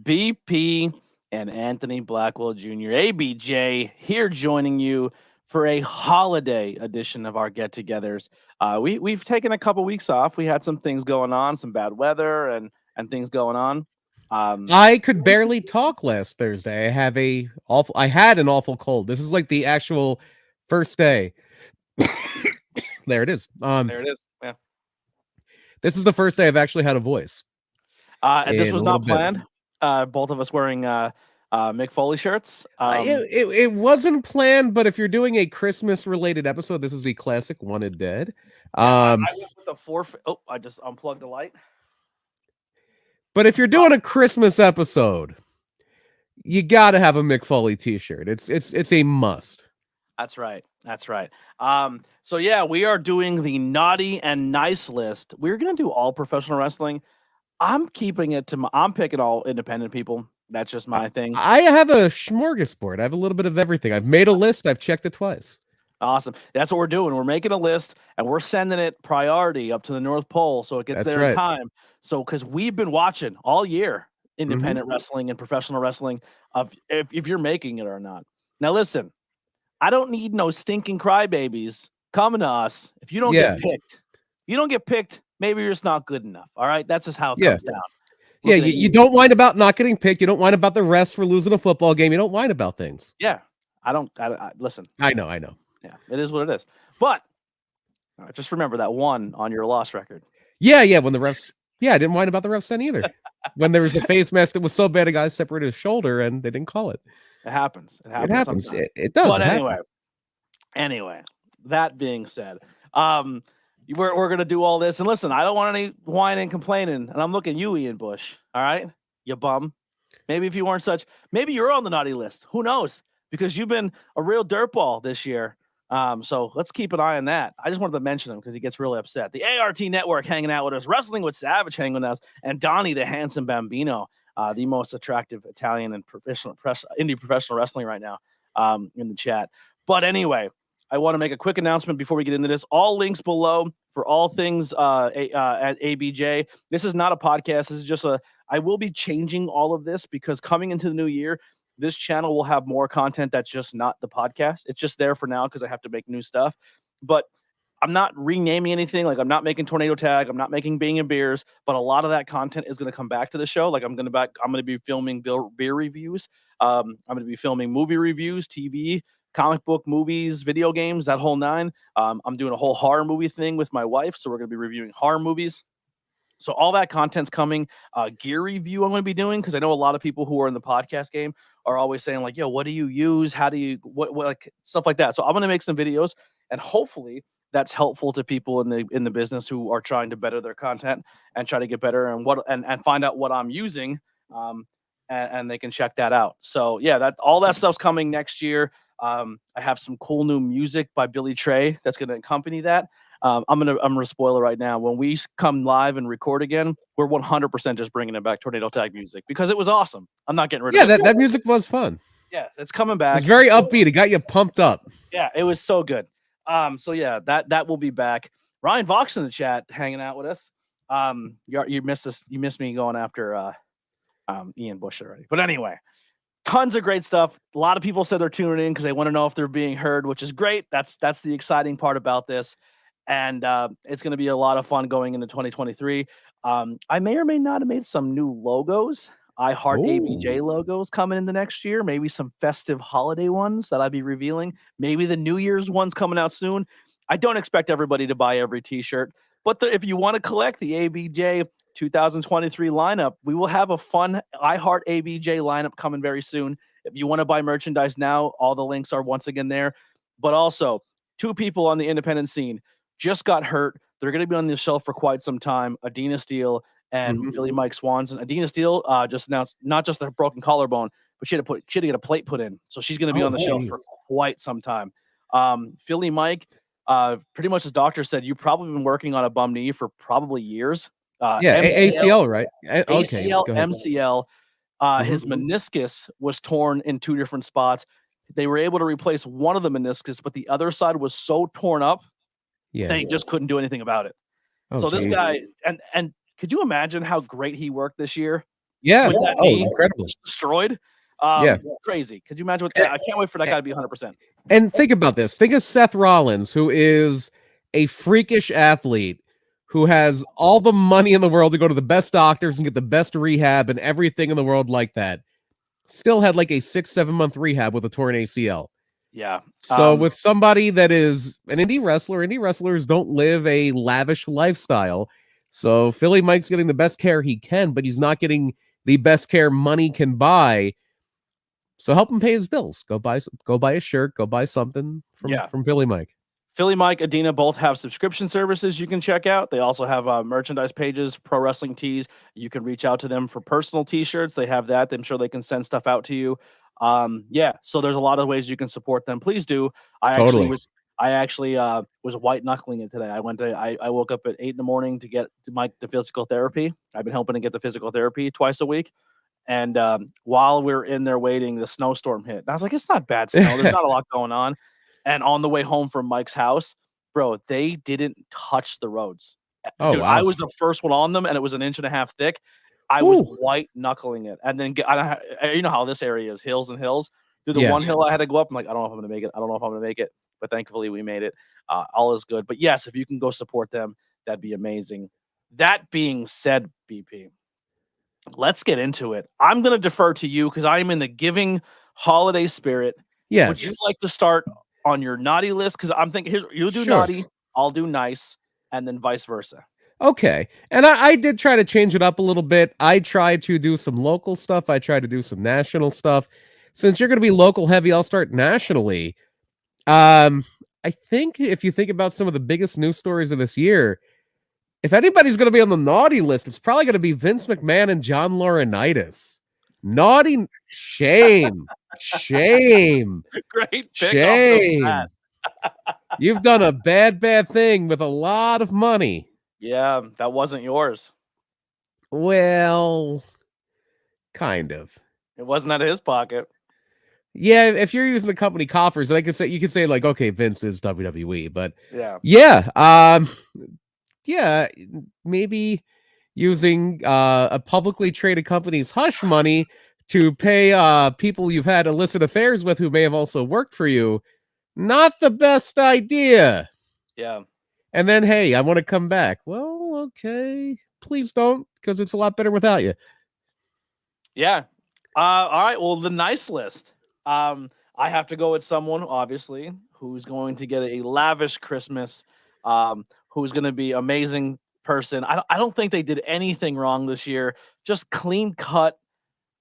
BP and Anthony Blackwell Jr. ABJ here joining you for a holiday edition of our get-togethers. We've taken a couple weeks off. We had some things going on, some bad weather and things going on. I could barely talk last Thursday. I had an awful cold. This is like the actual first day. There it is. There it is. Yeah. This is the first day I've actually had a voice. And this In was a little not bit. planned. Both of us wearing Mick Foley shirts. It wasn't planned, but if you're doing a Christmas related episode, this is the classic Wanted Dead. I went with the Oh, I just unplugged the light. But if you're doing a Christmas episode, you got to have a Mick Foley t-shirt. It's a must. That's right. That's right. So yeah, we are doing the naughty and nice list. We're gonna do all professional wrestling. I'm keeping it to I'm picking all independent people. That's just my thing. I have a smorgasbord. I have a little bit of everything. I've made a list. I've checked it twice. Awesome. That's what we're doing. We're making a list and we're sending it priority up to the North Pole so it gets there in time. So because we've been watching all year independent wrestling and professional wrestling of if you're making it or not. Now listen, I don't need no stinking crybabies coming to us if you don't get picked. You don't get picked, maybe you're just not good enough. All right. That's just how it comes down. You don't whine about not getting picked. You don't whine about the refs for losing a football game. You don't whine about things. Yeah. I listen. I know. Yeah, it is what it is. But just remember that one on your loss record. Yeah. When the refs, I didn't whine about the refs then either. When there was a face mask that was so bad, a guy separated his shoulder and they didn't call it. It happens. It happens. It does. But anyway, that being said, we're gonna do all this. And listen, I don't want any whining and complaining. And I'm looking at you, Ian Bush. All right, you bum. Maybe if you weren't maybe you're on the naughty list. Who knows? Because you've been a real dirtball this year. So let's keep an eye on that. I just wanted to mention him because he gets really upset. The ART Network hanging out with us, Wrestling with Savage hanging with us, and Donnie the Handsome Bambino, the most attractive Italian and indie professional wrestling right now in the chat. But anyway, I want to make a quick announcement before we get into this. All links below for all things at ABJ. This is not a podcast. This is just I will be changing all of this because coming into the new year, this channel will have more content that's just not the podcast. It's just there for now because I have to make new stuff. But I'm not renaming anything. Like I'm not making Tornado Tag. I'm not making Being and Beers. But a lot of that content is going to come back to the show. Like I'm going to be filming beer reviews. I'm going to be filming movie reviews, TV, comic book, movies, video games, that whole nine. I'm doing a whole horror movie thing with my wife. So we're going to be reviewing horror movies. So all that content's coming. Gear review I'm going to be doing because I know a lot of people who are in the podcast game are always saying like, yo, what do you use? How do you, what like stuff like that. So I'm going to make some videos and hopefully that's helpful to people in the business who are trying to better their content and try to get better and find out what I'm using. And they can check that out. So yeah, all that stuff's coming next year. I have some cool new music by Billy Trey that's going to accompany that. I'm gonna spoil it right now. When we come live and record again, we're 100% just bringing it back Tornado Tag music because it was awesome. I'm not getting rid of it. Yeah, that music was fun. Yeah, it's coming back. It's very upbeat. It got you pumped up. Yeah, it was so good. So yeah, that will be back. Ryan Vox in the chat hanging out with us. You missed us. You missed me going after Ian Bush already. But anyway, tons of great stuff. A lot of people said they're tuning in because they want to know if they're being heard, which is great. That's the exciting part about this. And it's going to be a lot of fun going into 2023. I may or may not have made some new logos. I Heart ABJ logos coming in the next year. Maybe some festive holiday ones that I'll be revealing. Maybe the New Year's ones coming out soon. I don't expect everybody to buy every t-shirt. But if you want to collect the ABJ 2023 lineup, we will have a fun I Heart ABJ lineup coming very soon. If you want to buy merchandise now, all the links are once again there. But also, two people on the independent scene just got hurt. They're going to be on the shelf for quite some time. Adena Steele and Philly Mike Swanson. Adena Steele just announced not just a broken collarbone, but she had to get a plate put in. So she's going to be on the shelf for quite some time. Philly Mike, pretty much as doctor said, you've probably been working on a bum knee for probably years. ACL, right? ACL, MCL. His meniscus was torn in two different spots. They were able to replace one of the meniscus, but the other side was so torn up, they just couldn't do anything about it. So this guy, and could you imagine how great he worked this year? Yeah. with that Oh, knee incredible. destroyed. Yeah. Crazy. Could you imagine what that? I can't wait for that guy to be 100%. And think about this. Think of Seth Rollins, who is a freakish athlete who has all the money in the world to go to the best doctors and get the best rehab and everything in the world like that. Still had like a 6-7 month rehab with a torn ACL. Yeah. So with somebody that is an indie wrestlers don't live a lavish lifestyle. So Philly Mike's getting the best care he can, but he's not getting the best care money can buy. So help him pay his bills. Go buy a shirt, go buy something from Philly Mike. Philly Mike, Adena both have subscription services you can check out. They also have merchandise pages, pro wrestling tees. You can reach out to them for personal t-shirts. They have that. I'm sure they can send stuff out to you. So there's a lot of ways you can support them. Please do. I actually was white knuckling it today. I woke up at 8 in the morning to get the physical therapy. I've been helping to get the physical therapy twice a week. And while we were in there waiting, the snowstorm hit. And I was like, it's not bad snow. There's not a lot going on. And on the way home from Mike's house, bro, they didn't touch the roads. Oh, dude, wow. I was the first one on them, and it was 1.5 inches thick. I was white knuckling it. And then you know how this area is, hills and hills. Dude, the one hill I had to go up, I'm like, I don't know if I'm going to make it. I don't know if I'm going to make it. But thankfully, we made it. All is good. But yes, if you can go support them, that'd be amazing. That being said, BP, let's get into it. I'm going to defer to you because I am in the giving holiday spirit. Yes. Would you like to start on your naughty list? Because I'm thinking, you do naughty, I'll do nice, and then vice versa. Okay. And I did try to change it up a little bit. I tried to do some local stuff. I tried to do some national stuff. Since you're going to be local heavy, I'll start nationally. I think if you think about some of the biggest news stories of this year, if anybody's going to be on the naughty list, it's probably going to be Vince McMahon and John Laurinaitis. Naughty, shame, shame, Great pick. shame. You've done a bad thing with a lot of money. Yeah, that wasn't yours. Well, kind of. It wasn't out of his pocket. Yeah, if you're using the company coffers, you could say like, okay, Vince is WWE, but yeah, maybe using a publicly traded company's hush money to pay people you've had illicit affairs with who may have also worked for you, not the best idea. Yeah. And then, hey, I want to come back. Well, okay, please don't, because it's a lot better without you. Yeah. All right. Well, the nice list. I have to go with someone, obviously, who's going to get a lavish Christmas, who's going to be amazing person. I don't think they did anything wrong this year. Just clean cut,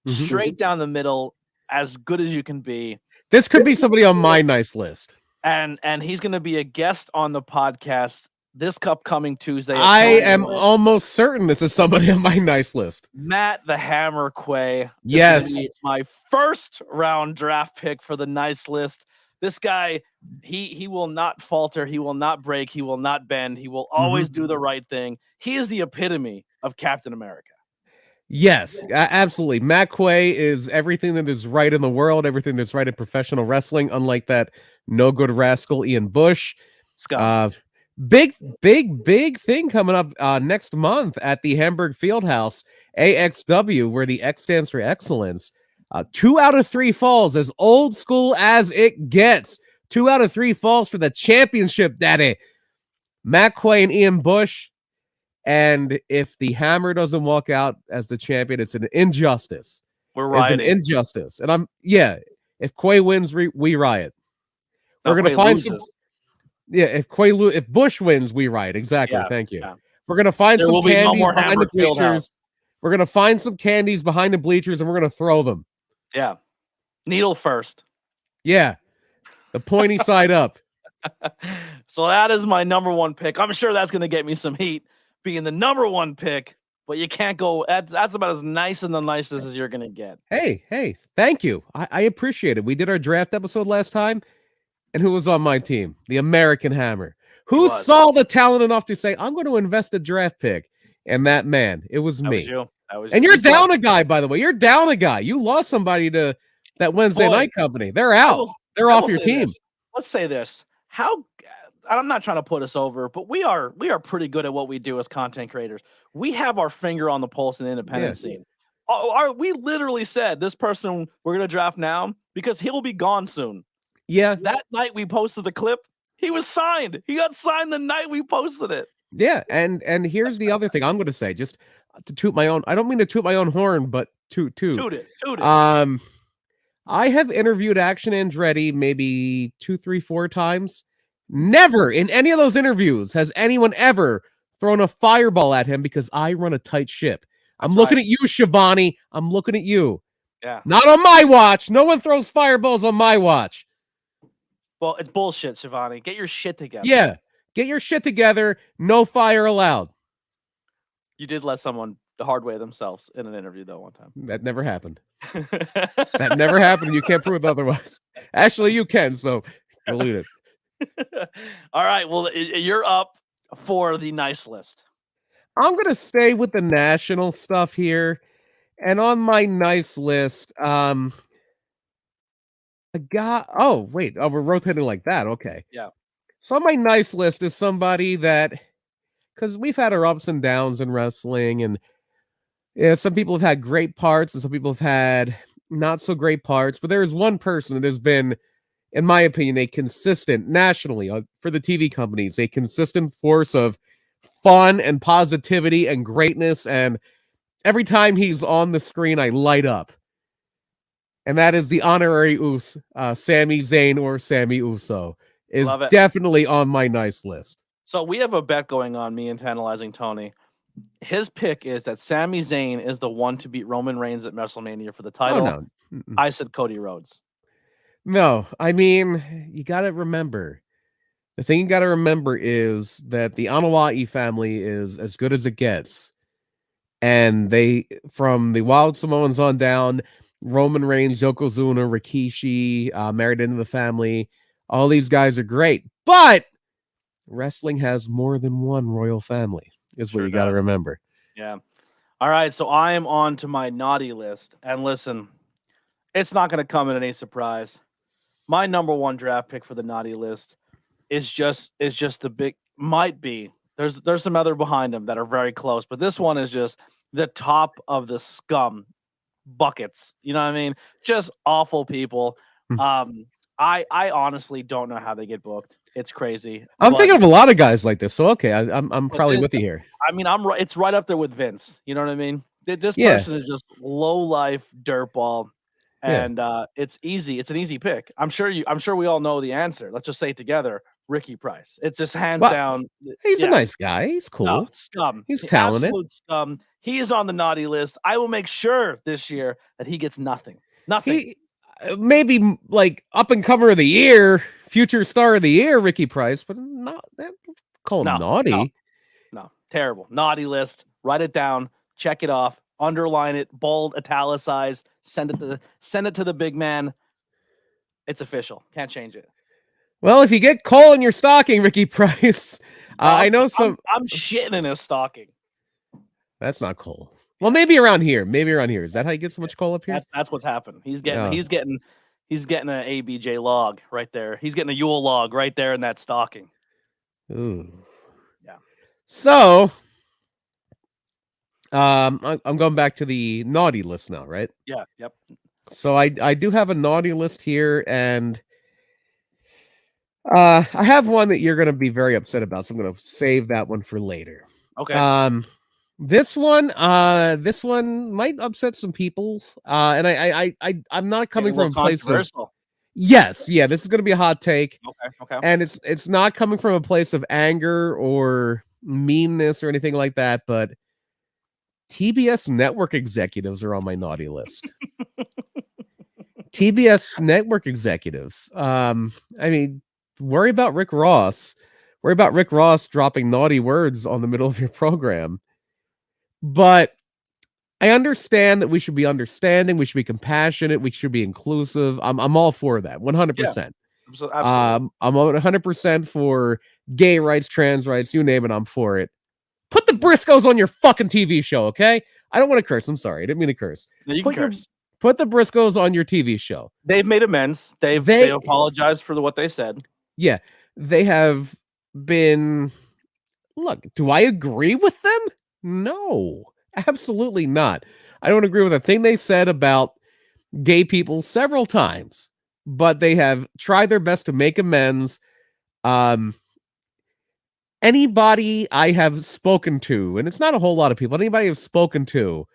straight down the middle, as good as you can be. This could be somebody on my nice list. And he's going to be a guest on the podcast this upcoming Tuesday. I am almost certain this is somebody on my nice list. Matt the Hammer Quay. Yes. My first round draft pick for the nice list. This guy, he will not falter. He will not break. He will not bend. He will always do the right thing. He is the epitome of Captain America. Yes, absolutely. Matt Quay is everything that is right in the world, everything that's right in professional wrestling, unlike that no good rascal Ian Bush. Big thing coming up next month at the Hamburg Fieldhouse, AXW, where the X stands for excellence. 2 out of 3 falls, as old school as it gets. 2 out of 3 falls for the championship, daddy. Matt Quay and Ian Bush. And if the Hammer doesn't walk out as the champion, it's an injustice. It's an injustice. And if Quay wins, we riot. We're going to find some. Yeah, if Bush wins, we riot. Exactly. Thank you. Yeah. We're going to find some candies behind the bleachers. We're going to find some candies behind the bleachers, and we're going to throw them. Yeah. Needle first. Yeah. The pointy side up. So that is my number 1 pick. I'm sure that's going to get me some heat, being the number 1 pick, but you can't go. That's about as nice and the nicest as you're going to get. Hey, thank you. I appreciate it. We did our draft episode last time, and who was on my team? The American Hammer. Who saw the talent enough to say, I'm going to invest a draft pick? And that man, it was me. And you're down a guy, by the way. You're down a guy. You lost somebody to that Wednesday night company. They're out. They're off your team. Let's say this. I'm not trying to put us over, but we are pretty good at what we do as content creators. We have our finger on the pulse in the independent scene. we literally said this person we're gonna draft now because he'll be gone soon. Yeah. That night we posted the clip, he was signed. He got signed the night we posted it. Yeah, and here's the other thing I'm going to say, just to toot my own. I don't mean to toot my own horn, but toot. Toot it. I have interviewed Action Andretti maybe 2, 3, 4 times. Never in any of those interviews has anyone ever thrown a fireball at him because I run a tight ship. I'm looking at you, Shivani. I'm looking at you. Yeah. Not on my watch. No one throws fireballs on my watch. Well, it's bullshit, Shivani. Get your shit together. Yeah. Get your shit together. No fire allowed. You did let someone the hard way themselves in an interview, though, one time. That never happened. That never happened. You can't prove otherwise. Actually, you can, so delete it. All right. Well, you're up for the nice list. I'm going to stay with the national stuff here. And on my nice list, I got... Oh, wait. Oh, we're rotating like that. Okay. Yeah. So on my nice list is somebody that... Because we've had our ups and downs in wrestling, and some people have had great parts, and some people have had not so great parts. But there's one person that has been, in my opinion, a consistent, nationally, for the TV companies, a consistent force of fun and positivity and greatness. And every time he's on the screen, I light up. And that is the honorary Sami Zayn or Sami Uso. Is definitely on my nice list. So we have a bet going on, me and Tantalizing Tony. His pick is that Sami Zayn is the one to beat Roman Reigns at WrestleMania for the title. Oh, no. I said Cody Rhodes. No, I mean, you got to remember. The thing you got to remember is that the Anoa'i family is as good as it gets. And they, from the Wild Samoans on down, Roman Reigns, Yokozuna, Rikishi, married into the family, all these guys are great. But wrestling has more than one royal family, is what you got to remember. Yeah. All right, so I am on to my naughty list. And listen, it's not going to come at any surprise. My number one draft pick for the naughty list is just the big, might be. There's some other behind him that are very close, but this one is just the top of the scum buckets. You know what I mean? Just awful people. I honestly don't know how they get booked. It's crazy. I'm thinking of a lot of guys like this. So okay, I'm probably with you here. I mean, it's right up there with Vince. You know what I mean? This person is just low life dirtball, and it's easy. It's an easy pick. I'm sure we all know the answer. Let's just say it together. Ricky Price. It's just hands down. He's a nice guy. He's cool. No, scum. He's talented. Absolute scum. He is on the naughty list. I will make sure this year that he gets nothing. Nothing. Maybe like up and comer of the year, future star of the year, Ricky Price, but not that. Call him naughty. No, terrible. Naughty list. Write it down. Check it off. Underline it. Bold. Italicize. Send it to the big man. It's official. Can't change it. Well, if you get coal in your stocking, Ricky Price, I know some. I'm shitting in his stocking. That's not coal. Well, maybe around here. Is that how you get so much coal up here? That's what's happened. He's getting an ABJ log right there. He's getting a Yule log right there in that stocking. Ooh. Yeah. So, I'm going back to the naughty list now, right? Yeah. Yep. So I do have a naughty list here, and I have one that you're going to be very upset about. So I'm going to save that one for later. Okay. This one might upset some people, and I'm not coming from a place of yes, this is going to be a hot take. Okay, and it's not coming from a place of anger or meanness or anything like that, but TBS network executives are on my naughty list. TBS network executives. I mean, worry about Rick Ross. Worry about Rick Ross dropping naughty words on the middle of your program. But I understand that we should be understanding, we should be compassionate, we should be inclusive. I'm all for that, 100%. Yeah, absolutely. I'm 100% for gay rights, trans rights, you name it, I'm for it. Put the Briscoes on your fucking TV show, okay? I don't want to curse. I'm sorry. I didn't mean to curse. No, you can curse. Put the Briscoes on your TV show. They've made amends. They apologized for what they said. Yeah, they have been... Look, do I agree with them? No, absolutely not. I don't agree with a thing they said about gay people several times, but they have tried their best to make amends. Anybody I have spoken to, and it's not a whole lot of people, anybody I've spoken to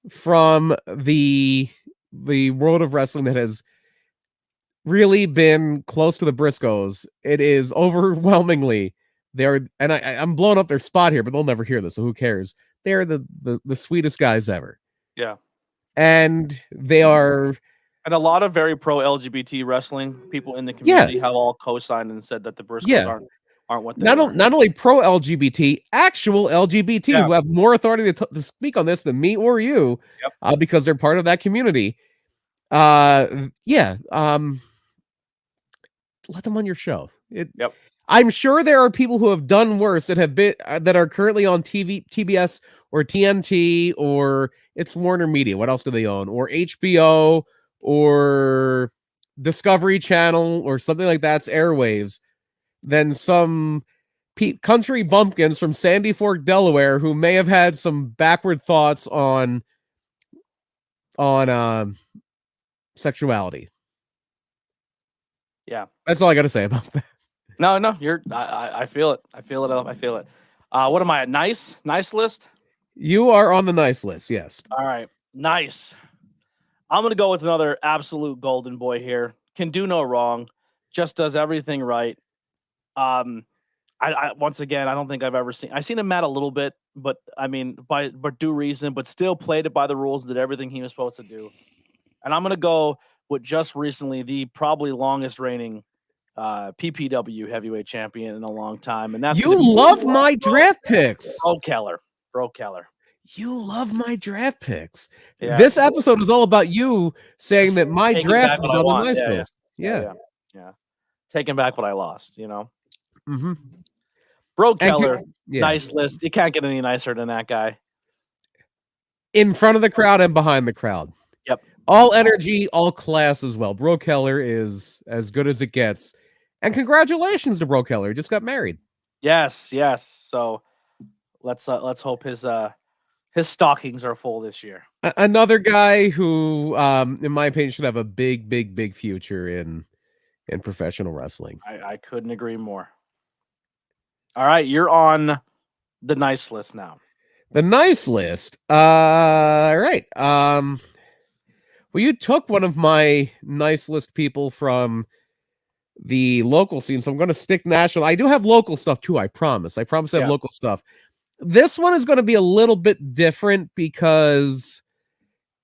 from the world of wrestling that has really been close to the Briscoes, it is overwhelmingly they're, and I'm blowing up their spot here, but they'll never hear this, so who cares? They're the sweetest guys ever. Yeah. And they are, and a lot of very pro LGBT wrestling people in the community have all co-signed and said that the Briscoes aren't what they not only pro LGBT, actual LGBT who have more authority to speak on this than me or you, because they're part of that community. Let them on your show. I'm sure there are people who have done worse that have been that are currently on TV, TBS or TNT, or it's Warner Media. What else do they own? Or HBO or Discovery Channel or something like that's airwaves. Than some country bumpkins from Sandy Fork, Delaware, who may have had some backward thoughts on sexuality. Yeah, that's all I got to say about that. No, you're. I feel it. I feel it. What am I at? Nice list. You are on the nice list. Yes. All right, nice. I'm gonna go with another absolute golden boy here. Can do no wrong. Just does everything right. I once again, I don't think I've ever seen. I've seen him mad a little bit, but I mean, but due reason, but still played it by the rules, did everything he was supposed to do. And I'm gonna go with just recently the probably longest reigning PPW heavyweight champion in a long time, and that's you love my draft picks. Bro Keller. You love my draft picks. Yeah. This episode is all about you saying that my draft was on the nice list. Yeah. Taking back what I lost, you know. Mm-hmm. Bro Keller, nice list. You can't get any nicer than that guy. In front of the crowd and behind the crowd. Yep. All energy, all class as well. Bro Keller is as good as it gets. And congratulations to Bro Keller. Just got married. Yes. So let's hope his stockings are full this year. Another guy who, in my opinion, should have a big future in professional wrestling. I couldn't agree more. All right, you're on the nice list now. The nice list. All right. Well, you took one of my nice list people from the local scene, so I'm going to stick national. I do have local stuff too, I promise. I have local stuff. This one is going to be a little bit different because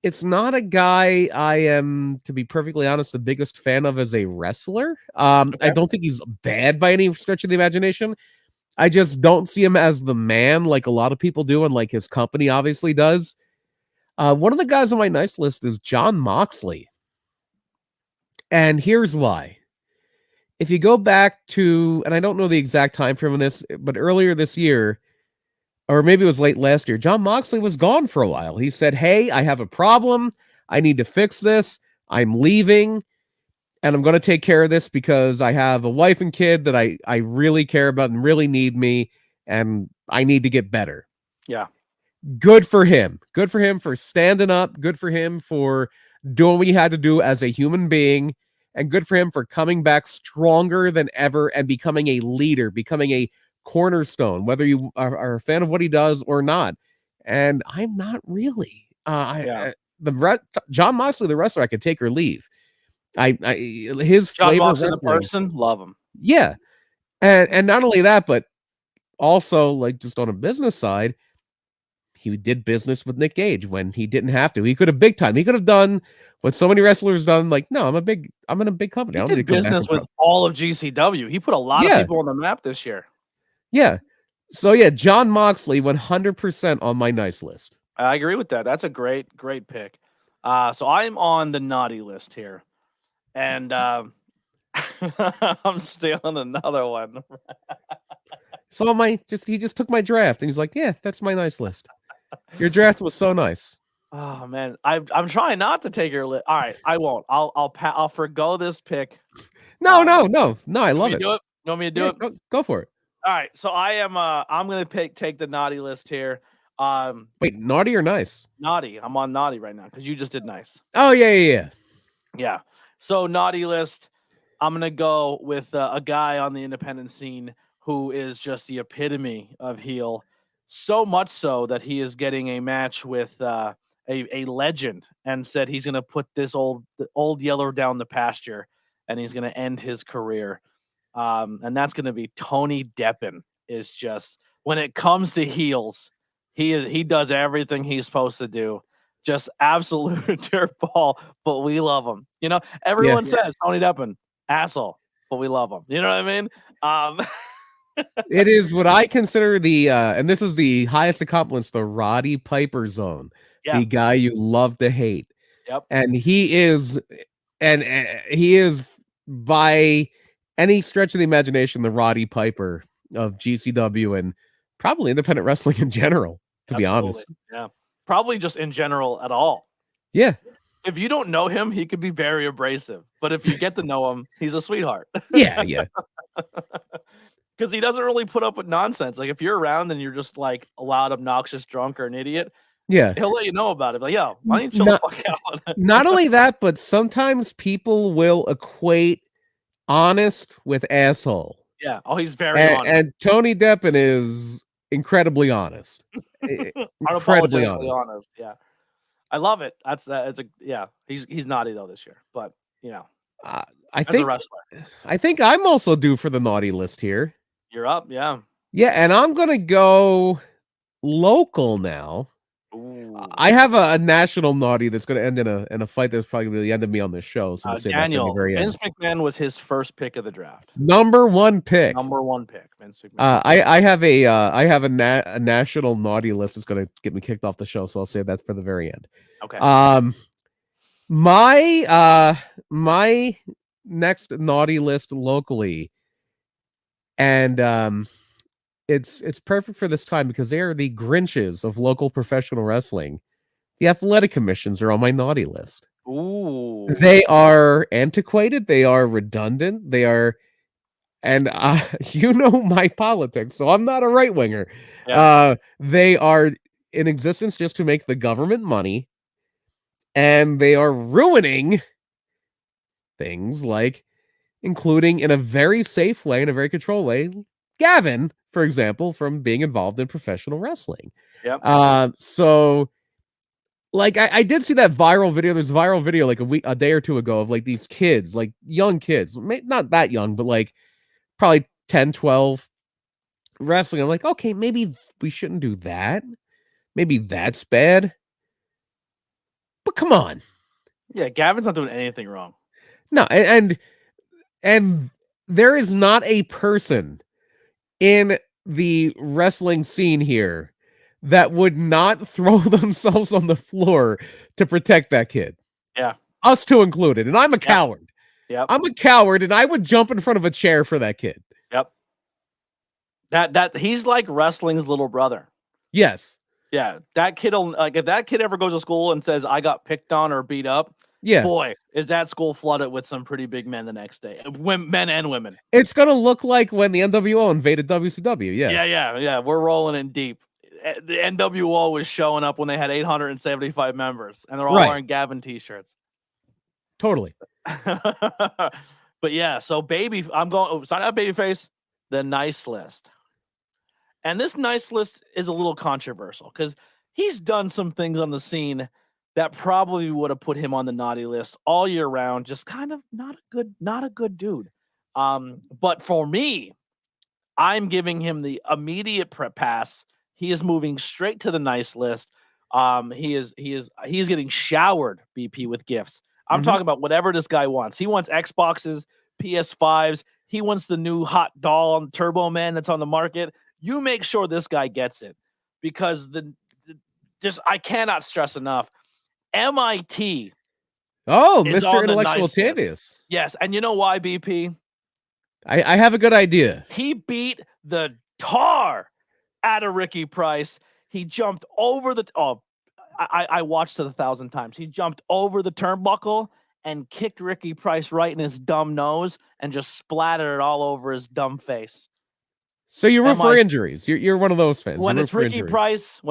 it's not a guy I am, to be perfectly honest, the biggest fan of as a wrestler. I don't think he's bad by any stretch of the imagination. I just don't see him as the man like a lot of people do, and like his company obviously does. One of the guys on my nice list is Jon Moxley. And here's why. If you go back to, and I don't know the exact time frame on this, but earlier this year, or maybe it was late last year, Jon Moxley was gone for a while. He said, hey, I have a problem. I need to fix this. I'm leaving. And I'm going to take care of this because I have a wife and kid that I really care about and really need me. And I need to get better. Yeah. Good for him. Good for him for standing up. Good for him for doing what he had to do as a human being. And good for him for coming back stronger than ever and becoming a leader, becoming a cornerstone, whether you are a fan of what he does or not. And I'm not really. Jon Moxley, the wrestler, I could take or leave. His Jon flavor Moxley, the person, love him. Yeah. And not only that, but also like just on a business side, he did business with Nick Gage when he didn't have to. He could have big time. He could have done what so many wrestlers done. Like, no, I'm in a big company. He did business with all of GCW. He put a lot of people on the map this year. Yeah. So yeah, Jon Moxley, 100% on my nice list. I agree with that. That's a great pick. So I'm on the naughty list here. And I'm stealing another one. So he just took my draft and he's like, yeah, that's my nice list. Your draft was so nice. Oh man, I'm trying not to take your list. All right, I won't. I'll forgo this pick. No. I love it. Do it. You want me to do it? Go for it. All right, so I'm gonna take the naughty list here. Wait, naughty or nice? Naughty. I'm on naughty right now because you just did nice. Oh yeah. Yeah. So naughty list. I'm gonna go with a guy on the independent scene who is just the epitome of heel. So much so that he is getting a match with a legend, and said he's gonna put this old yeller down the pasture, and he's gonna end his career. And that's gonna be Tony Deppen. Is just when it comes to heels, he does everything he's supposed to do. Just absolute dirtball, but we love him. You know, everyone says Tony Deppen, asshole, but we love him. You know what I mean? It is what I consider the and this is the highest accomplishment, the Roddy Piper zone. Yeah. The guy you love to hate. Yep. And he is by any stretch of the imagination the Roddy Piper of GCW and probably independent wrestling in general, to be honest. Yeah. Probably just in general at all. Yeah. If you don't know him, he could be very abrasive. But if you get to know him, he's a sweetheart. Yeah. Because he doesn't really put up with nonsense. Like if you're around and you're just like a loud, obnoxious drunk or an idiot, yeah, he'll let you know about it. Like, yo, why don't you chill the fuck out? Not only that, but sometimes people will equate honest with asshole. Yeah. Oh, he's very honest. And Tony Deppen is incredibly honest. Incredibly honest. Yeah. I love it. He's naughty though this year, but you know, I think I'm also due for the naughty list here. You're up, yeah. Yeah, and I'm gonna go local now. Ooh. I have a national naughty that's gonna end in a fight that's probably gonna be the end of me on this show. So Daniel, Vince McMahon was his first pick of the draft. Number one pick, Vince McMahon. I have a national naughty list that's gonna get me kicked off the show, so I'll save that for the very end. Okay. My next naughty list locally, and it's perfect for this time because they are the Grinches of local professional wrestling. The athletic commissions are on my naughty list. Ooh. They are antiquated, they are redundant, they are, and you know my politics, so I'm not a right winger. Yeah. They are in existence just to make the government money, and they are ruining things like, including in a very safe way, in a very controlled way, Gavin, for example, from being involved in professional wrestling. Yep. So like I did see that viral video. There's a viral video like a day or two ago of like these kids, like young kids, not that young, but like probably 10, 12 wrestling. I'm like, okay, maybe we shouldn't do that. Maybe that's bad. But come on. Yeah, Gavin's not doing anything wrong. No, and there is not a person in the wrestling scene here that would not throw themselves on the floor to protect that kid. Yeah. Us two included. And I'm a coward. Yep. I'm a coward, and I would jump in front of a chair for that kid. Yep. That he's like wrestling's little brother. Yes. Yeah. That kid will, like, if that kid ever goes to school and says I got picked on or beat up, yeah, boy, is that school flooded with some pretty big men the next day. Men and women. It's gonna look like when the NWO invaded WCW. Yeah. We're rolling in deep. The NWO was showing up when they had 875 members, and they're all wearing Gavin t-shirts. Totally. But yeah, so I'm going sign up babyface, the nice list. And this nice list is a little controversial because he's done some things on the scene that probably would have put him on the naughty list all year round. Just kind of not a good dude. But for me, I'm giving him the immediate prep pass. He is moving straight to the nice list. He's getting showered, BP, with gifts. I'm talking about whatever this guy wants. He wants Xboxes, PS5s. He wants the new hot doll on Turbo Man that's on the market. You make sure this guy gets it, because I cannot stress enough. MIT. Oh, Mr. Intellectual Tibius. Yes, and you know why, BP? I have a good idea. He beat the tar out of Ricky Price. He jumped over the I watched it 1,000 times. He jumped over the turnbuckle and kicked Ricky Price right in his dumb nose and just splattered it all over his dumb face. So you root for injuries. You're one of those fans. When it's Ricky Price,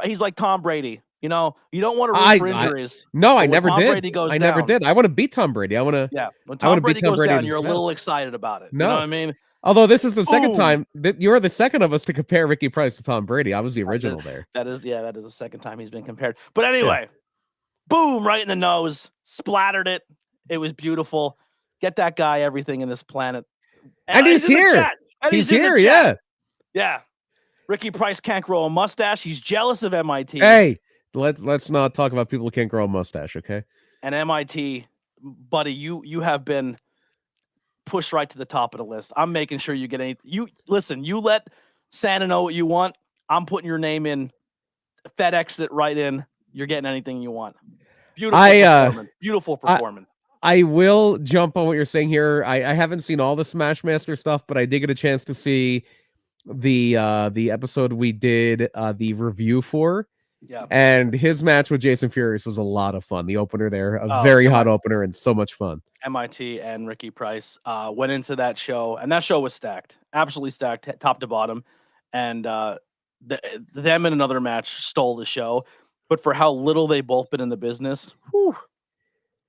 he's like Tom Brady. You know, you don't want to root for injuries. I never did. Brady goes never did. I want to beat Tom Brady. I want to. Yeah, when Tom Brady goes down, you're a little excited about it. No. You know what I mean? Although this is the second time that you're the second of us to compare Ricky Price to Tom Brady. I was the original there. That is the second time he's been compared. But anyway, boom, right in the nose, splattered it. It was beautiful. Get that guy everything in this planet. And he's here. He's here, yeah. Yeah. Ricky Price can't grow a mustache. He's jealous of MIT. Hey, let's not talk about people who can't grow a mustache, okay? And MIT, buddy, you have been pushed right to the top of the list. I'm making sure you get anything. You let Santa know what you want. I'm putting your name in. FedEx it right in. You're getting anything you want. Beautiful performance. I will jump on what you're saying here. I haven't seen all the Smashmaster stuff, but I did get a chance to see the episode we did the review for. Yeah. And his match with Jason Furious was a lot of fun. The opener there, very hot opener and so much fun. MIT and Ricky Price went into that show, and that show was stacked, absolutely stacked, top to bottom. And them in another match stole the show. But for how little they both been in the business,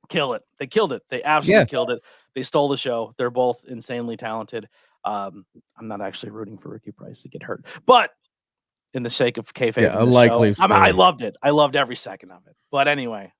kill it. They killed it. They absolutely killed it. They stole the show. They're both insanely talented. I'm not actually rooting for Ricky Price to get hurt, but in the sake of kayfabe, I loved it. I loved every second of it. But anyway,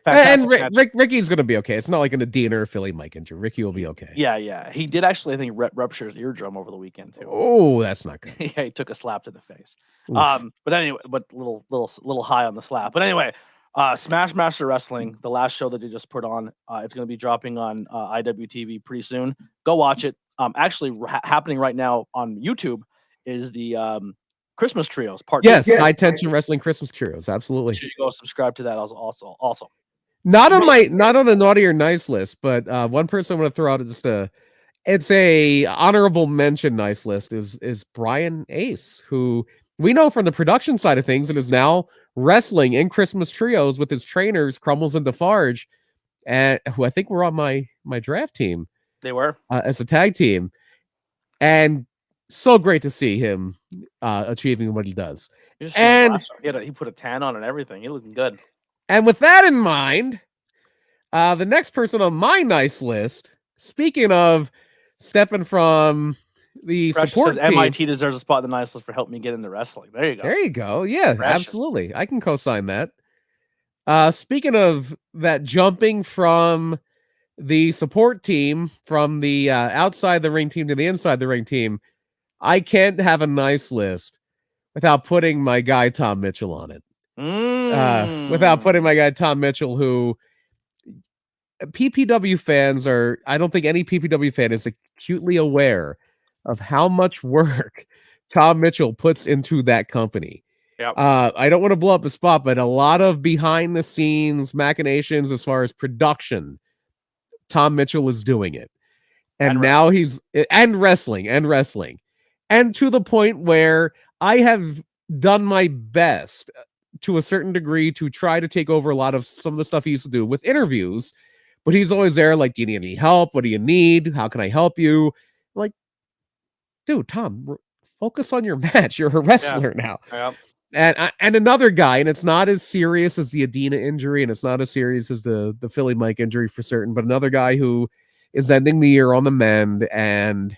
and Ricky's gonna be okay. It's not like an Adena or Philly Mike injury. Ricky will be okay. Yeah. He did actually, I think, rupture his eardrum over the weekend too. Oh, that's not good. Yeah, he took a slap to the face. But anyway, little high on the slap. But anyway, Smashmaster Wrestling, the last show that they just put on, it's going to be dropping on IWTV pretty soon. Go watch it. Actually, happening right now on YouTube is the Christmas Trios part. Yes, High Tension Wrestling Christmas Trios. Absolutely. Make sure you go subscribe to that also. Not on a naughty or nice list, but one person I want to throw out it's a honorable mention nice list is Brian Ace, who we know from the production side of things and is now wrestling in Christmas Trios with his trainers Crumbles and Defarge, and who I think were on my draft team. They were as a tag team, and so great to see him achieving what he does. And he put a tan on and everything. He looking good. And with that in mind, the next person on my nice list, speaking of stepping from the support team, MIT deserves a spot in the nice list for helping me get into wrestling. There you go. There you go. Yeah, absolutely. I can co-sign that. Speaking of that, jumping from the support team, from the outside the ring team to the inside the ring team, I can't have a nice list without putting my guy Tom Mitchell on it. Without putting my guy Tom Mitchell, who PPW fans are, I don't think any PPW fan is acutely aware of how much work Tom Mitchell puts into that company. Yep. I don't want to blow up the spot, but a lot of behind the scenes machinations as far as production, Tom Mitchell is doing it. And now he's wrestling. And to the point where I have done my best to a certain degree to try to take over a lot of some of the stuff he used to do with interviews, but he's always there like, do you need any help? What do you need? How can I help you? I'm like, dude, Tom, focus on your match. You're a wrestler now. Yep. And another guy, and it's not as serious as the Adena injury, and it's not as serious as the Philly Mike injury for certain, but another guy who is ending the year on the mend, and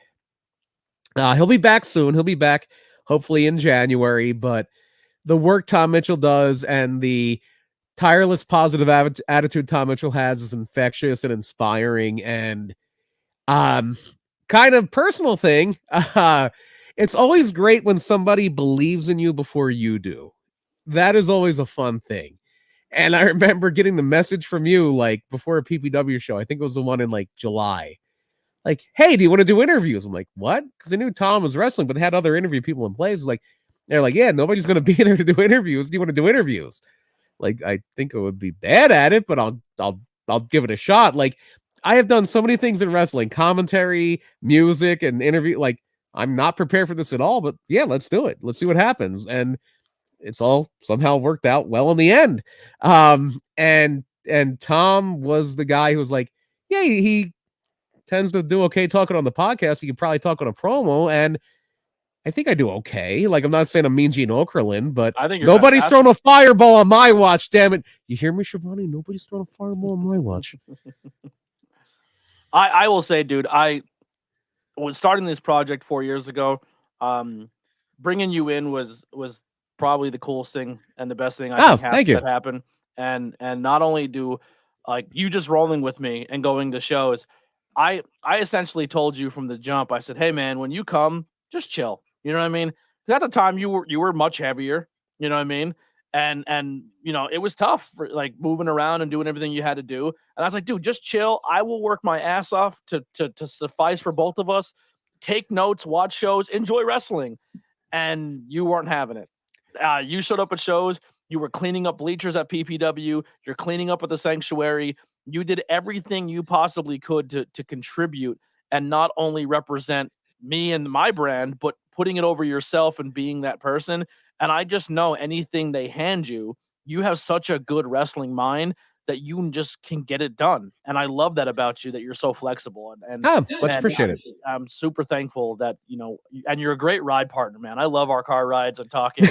he'll be back soon. He'll be back hopefully in January, but the work Tom Mitchell does and the tireless positive attitude Tom Mitchell has is infectious and inspiring. And kind of personal thing, it's always great when somebody believes in you before you do. That is always a fun thing. And I remember getting the message from you like before a PPW show. I think it was the one in like July. Like, hey, do you want to do interviews? I'm like, what? Because I knew Tom was wrestling, but had other interview people in place. Like, they're like, yeah, nobody's going to be there to do interviews. Do you want to do interviews? Like, I think I would be bad at it, but I'll give it a shot. Like, I have done so many things in wrestling, commentary, music, and interview. Like, I'm not prepared for this at all, but yeah, let's do it. Let's see what happens. And it's all somehow worked out well in the end. And Tom was the guy who was like, yeah, he tends to do okay talking on the podcast. He could probably talk on a promo. And I think I do okay. Like, I'm not saying I'm Mean Gene Okerlund, but I think you're nobody's fantastic. thrown a fireball on my watch. Damn it! You hear me, Shivani? Nobody's thrown a fireball on my watch. I will say, dude, I was starting this project 4 years ago. Bringing you in was probably the coolest thing and the best thing I think thank you. that happened. And not only do like you just rolling with me and going to shows, I essentially told you from the jump. I said, hey man, when you come, just chill. You know what I mean? 'Cause at the time you were much heavier. You know what I mean? And you know it was tough for like moving around and doing everything you had to do. And I was like, dude, just chill. I will work my ass off to suffice for both of us. Take notes, watch shows, enjoy wrestling. And you weren't having it. You showed up at shows. You were cleaning up bleachers at PPW. You're cleaning up at the sanctuary. You did everything you possibly could to contribute and not only represent me and my brand, but putting it over yourself and being that person. And I just know anything they hand you, you have such a good wrestling mind that you just can get it done. And I love that about you, that you're so flexible. Much appreciate it. I'm super thankful that, you know, and you're a great ride partner, man. I love our car rides and talking.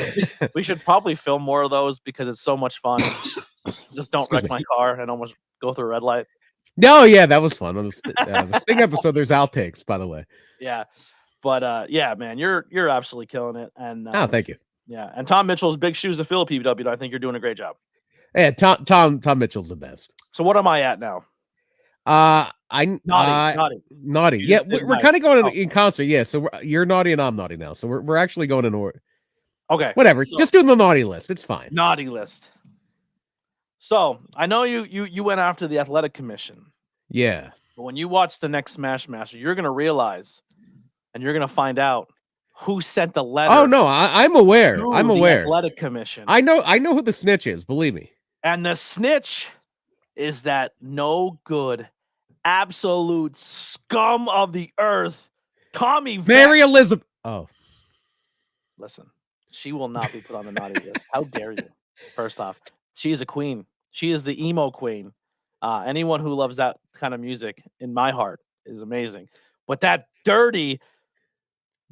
We should probably film more of those because it's so much fun. Just don't wreck my car and almost go through a red light. No, yeah, that was fun. On the Sting episode, there's outtakes, by the way. Yeah. But yeah, man, you're absolutely killing it. And thank you. Yeah. And Tom Mitchell's big shoes to fill at PPW. I think you're doing a great job. Yeah, Tom Mitchell's the best. So what am I at now? Naughty. Yeah, we're kind of going in concert. Yeah, so you're naughty and I'm naughty now. So we're actually going in order. Okay. Whatever. So, just doing the naughty list. It's fine. Naughty list. So I know you went after the athletic commission. Yeah. But when you watch the next Smash Master, you're gonna realize and you're gonna find out who sent the letter. Oh no, I'm aware. I'm aware. The athletic commission. I know who the snitch is, believe me. And the snitch is that no good, absolute scum of the earth, Tommy Vex. Mary Elizabeth. Oh. Listen, she will not be put on the naughty list. How dare you? First off, she is a queen. She is the emo queen. Anyone who loves that kind of music in my heart is amazing. But that dirty,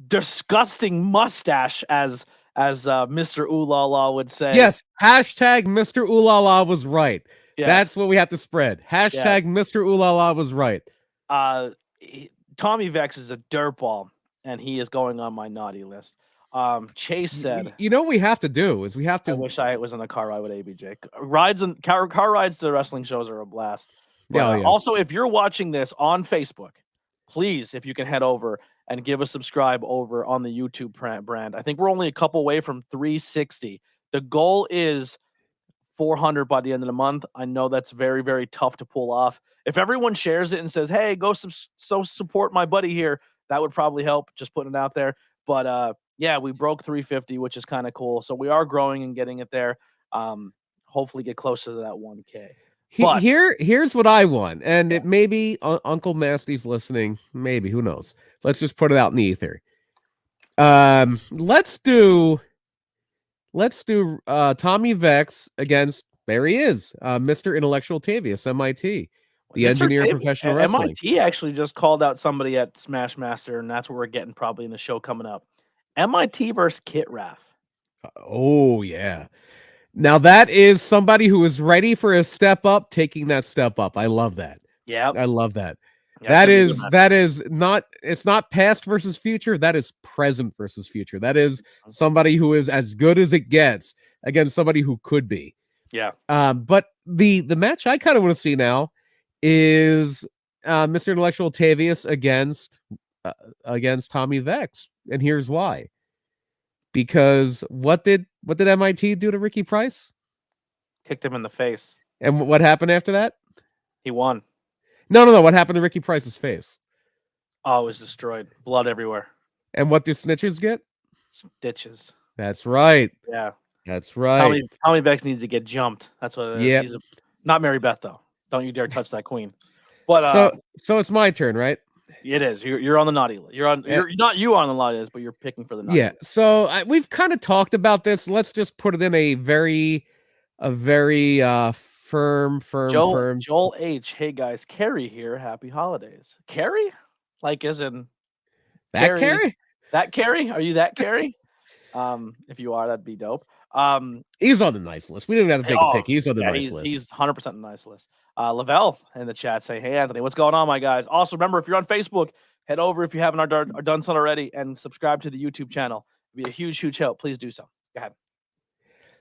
disgusting mustache, as Mr. Ooh La La would say. Yes, hashtag Mr. Ooh La La was right. Yes. That's what we have to spread. Hashtag Mr. Ooh La La was right. Tommy Vex is a dirtball, and he is going on my naughty list. Chase said, you know what we have to do is we have to. I wish I was on a car ride with ABJ. Car rides to wrestling shows are a blast. But, yeah. Also, if you're watching this on Facebook, please, if you can head over and give a subscribe over on the YouTube brand. I think we're only a couple away from 360. The goal is 400 by the end of the month. I know that's very, very tough to pull off. If everyone shares it and says, hey, go support my buddy here, that would probably help, just putting it out there. But yeah, we broke 350, which is kind of cool. So we are growing and getting it there. Hopefully get closer to that 1K. But here's what I want, and it maybe Uncle Nasty's listening. Maybe, who knows? Let's just put it out in the ether. Let's do Tommy Vex against, there he is, Mr. Intellectual Tavius, MIT, the engineer of professional wrestling. MIT actually just called out somebody at Smash Master, and that's what we're getting probably in the show coming up. MIT versus Kit Raff. Oh yeah. Now that is somebody who is ready for a step up, taking that step up. I love that. Yeah. I love that. Yeah, that is not, it's not past versus future. That is present versus future. That is somebody who is as good as it gets against somebody who could be. Yeah. But the match I kind of want to see now is Mr. Intellectual Tavius against Tommy Vex. And here's why. Because what did MIT do to Ricky Price? Kicked him in the face. And what happened after that? He won. No. What happened to Ricky Price's face? Oh, it was destroyed. Blood everywhere. And what do snitches get? Stitches. That's right. Yeah. That's right. Tommy Vex needs to get jumped. That's what it is. Yeah. Not Mary Beth, though. Don't you dare touch that queen. But so it's my turn, right? It is. You're on the naughty list. You're not you on the naughty list, but you're picking for the naughty list. So we've kind of talked about this. Let's just put it in a very firm. Joel H. Hey guys, Carrie here. Happy holidays. Carrie? Like as in that Carrie? That Carrie? Are you that Carrie? If you are, that'd be dope. He's on the nice list. We didn't have to take a pick. He's on the nice list. He's 100% on the nice list. Lavelle in the chat say, "Hey Anthony, what's going on, my guys?" Also, remember if you're on Facebook, head over if you haven't done so already, and subscribe to the YouTube channel. It'd be a huge help. Please do so. Go ahead.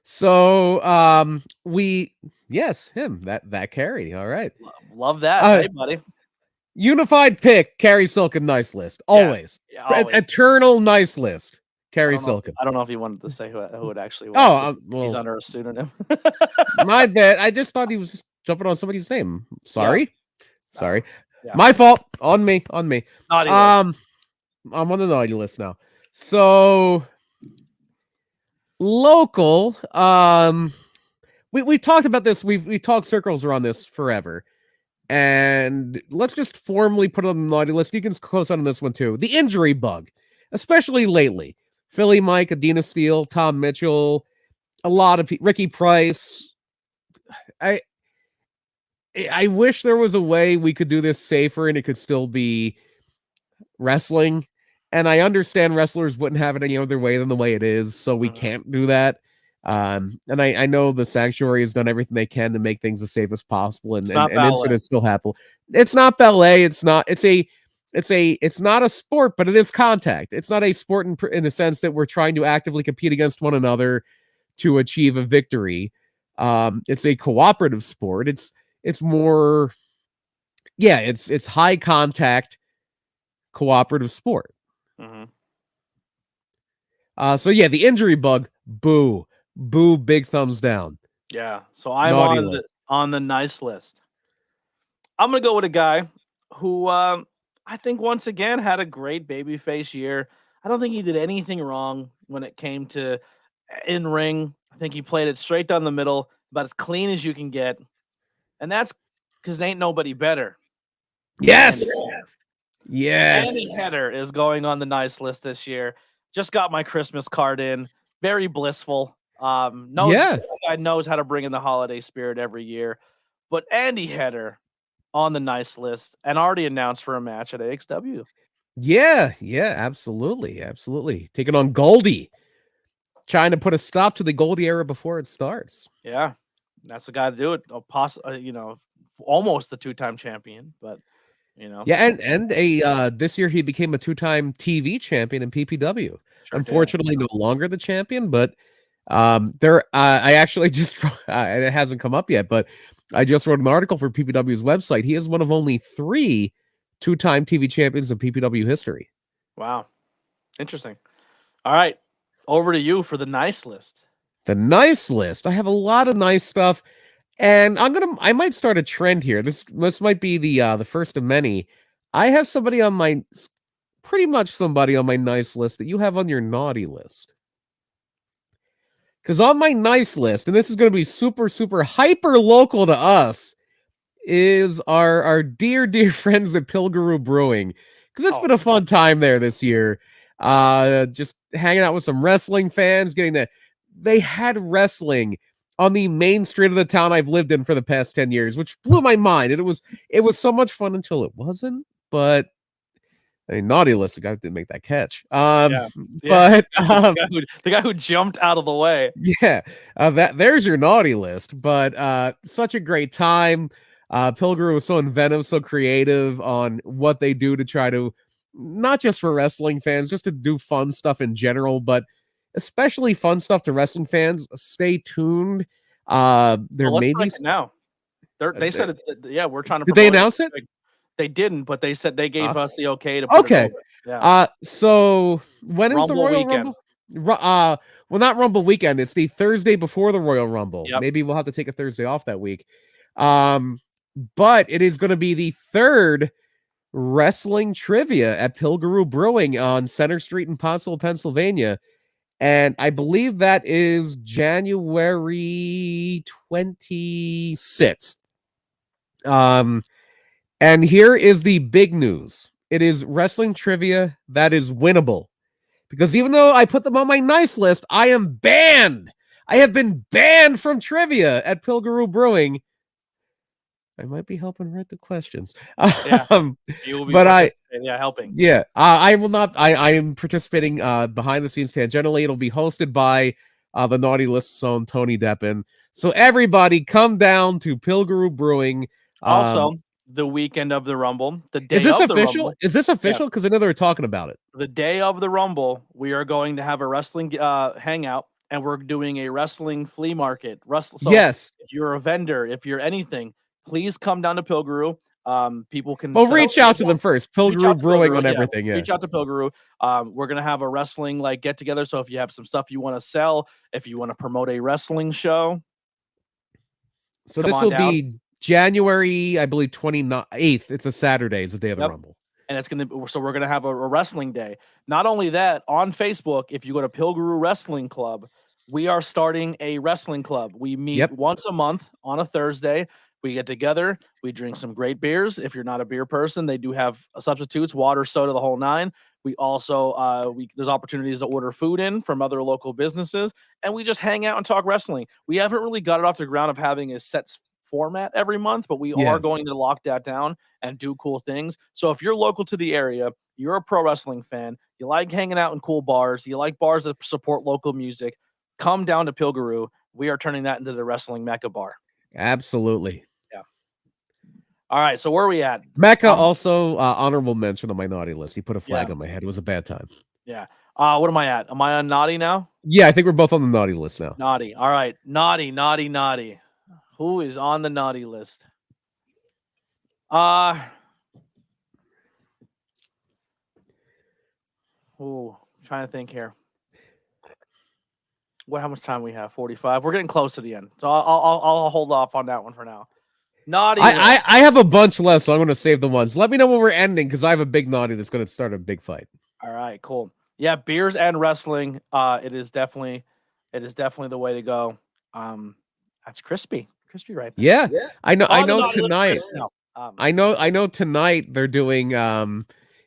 So him that Carrie. All right, love that. Hey, buddy. Unified pick, Carrie Silkin, nice list. Always. Yeah, always. Eternal nice list. Carrie Silkin. I don't know if he wanted to say who it actually was. He's under a pseudonym. My bad. I just thought he was just jumping on somebody's name. Sorry. Sorry. Yeah. My fault. On me. Naughty I'm on the naughty list now. So local. We talked about this. We talked circles around this forever. And let's just formally put it on the naughty list. You can co-sign on this one too. The injury bug, especially lately. Philly Mike, Adena Steele, Tom Mitchell, a lot of people, Ricky Price. I wish there was a way we could do this safer and it could still be wrestling. And I understand wrestlers wouldn't have it any other way than the way it is, so we can't do that. And I know the Sanctuary has done everything they can to make things as safe as possible, and incidents still happen. It's not ballet. It's not a sport, but it is contact. It's not a sport in the sense that we're trying to actively compete against one another to achieve a victory. It's a cooperative sport. It's more, it's high contact cooperative sport. So the injury bug, boo, big thumbs down. Yeah, so I'm on the nice list. I'm gonna go with a guy who I think once again had a great babyface year. I don't think he did anything wrong when it came to in ring. I think he played it straight down the middle, about as clean as you can get, and that's because there ain't nobody better. Yes. Andy Header is going on the nice list this year. Just got my Christmas card in. Very blissful. Guy knows how to bring in the holiday spirit every year. But Andy Header on the nice list and already announced for a match at AXW. Yeah, absolutely. Taking on Goldie. Trying to put a stop to the Goldie era before it starts. Yeah, that's the guy to do it. Almost the two-time champion, but Yeah, and this year he became a two-time TV champion in PPW. Unfortunately, no longer the champion, but I actually just it hasn't come up yet, but I just wrote an article for PPW's website. He is one of only 3 two-time TV champions in PPW history. Wow, interesting. All right, over to you for the nice list. The nice list. I have a lot of nice stuff. And I might start a trend here. This might be the first of many. I have pretty much somebody on my nice list that you have on your naughty list. Because on my nice list, and this is going to be super, super hyper local to us, is our dear friends at Pilguru Brewing. Because it's been a fun time there this year. Just hanging out with some wrestling fans, they had wrestling on the main street of the town I've lived in for the past 10 years, which blew my mind. It was so much fun until it wasn't, but I mean, naughty list, the guy didn't make that catch. But the guy who jumped out of the way. Yeah, there's your naughty list. But such a great time. Pilgrim was so inventive, so creative on what they do to try to, not just for wrestling fans, just to do fun stuff in general, but especially fun stuff to wrestling fans. Stay tuned. There may be now. They said we're trying to. Did they announce it? They didn't, but they said they gave us the okay to put it over. Yeah. So when is the Royal Weekend. Rumble? Well, not Rumble weekend. It's the Thursday before the Royal Rumble. Yep. Maybe we'll have to take a Thursday off that week. But it is going to be the 3rd wrestling trivia at Pilguru Brewing on Center Street in Pottsville, Pennsylvania. And I believe that is January 26th. And here is the big news. It is wrestling trivia that is winnable. Because even though I put them on my nice list, I am banned. I have been banned from trivia at Pilguru Brewing I might be helping write the questions. Yeah, you will be But helping. Yeah, I will not. I am participating behind the scenes tangentially. It'll be hosted by the Naughty List's own Tony Deppen. So everybody, come down to Pilgrim Brewing. Also, the weekend of the Rumble, the day Is this of the official? Rumble. Is this official? Because I know they were talking about it. The day of the Rumble, we are going to have a wrestling hangout, and we're doing a wrestling flea market. So Yes. if you're a vendor, if you're anything, please come down to Pilgrim. People can. Well, reach out to them first. Pilgrim Brewing on everything. Yeah. Reach out to Pilgrim. We're gonna have a wrestling get together. So if you have some stuff you want to sell, if you want to promote a wrestling show, so this will be January, I believe, 28th. It's a Saturday. It's the day of the Rumble. And it's we're gonna have a wrestling day. Not only that, on Facebook, if you go to Pilgrim Wrestling Club, we are starting a wrestling club. We meet once a month on a Thursday. We get together, we drink some great beers. If you're not a beer person, they do have substitutes, water, soda, the whole nine. We also there's opportunities to order food in from other local businesses, and we just hang out and talk wrestling. We haven't really got it off the ground of having a set format every month, but we are going to lock that down and do cool things. So if you're local to the area, you're a pro wrestling fan, you like hanging out in cool bars, you like bars that support local music, come down to Pilgrim. We are turning that into the wrestling Mecca bar. Absolutely. Yeah. All right. So where are we at? Mecca also honorable mention on my naughty list. He put a flag on my head. It was a bad time. Yeah. What am I at? Am I on naughty now? Yeah, I think we're both on the naughty list now. Naughty. All right. Naughty. Who is on the naughty list? Trying to think here. How much time we have? 45. We're getting close to the end, so I'll hold off on that one for now. Naughty. I have a bunch left, so I'm going to save the ones. Let me know when we're ending, because I have a big naughty that's going to start a big fight. All right, cool. Yeah, beers and wrestling. It is definitely the way to go. That's crispy right there. Yeah. I know tonight. I know tonight they're doing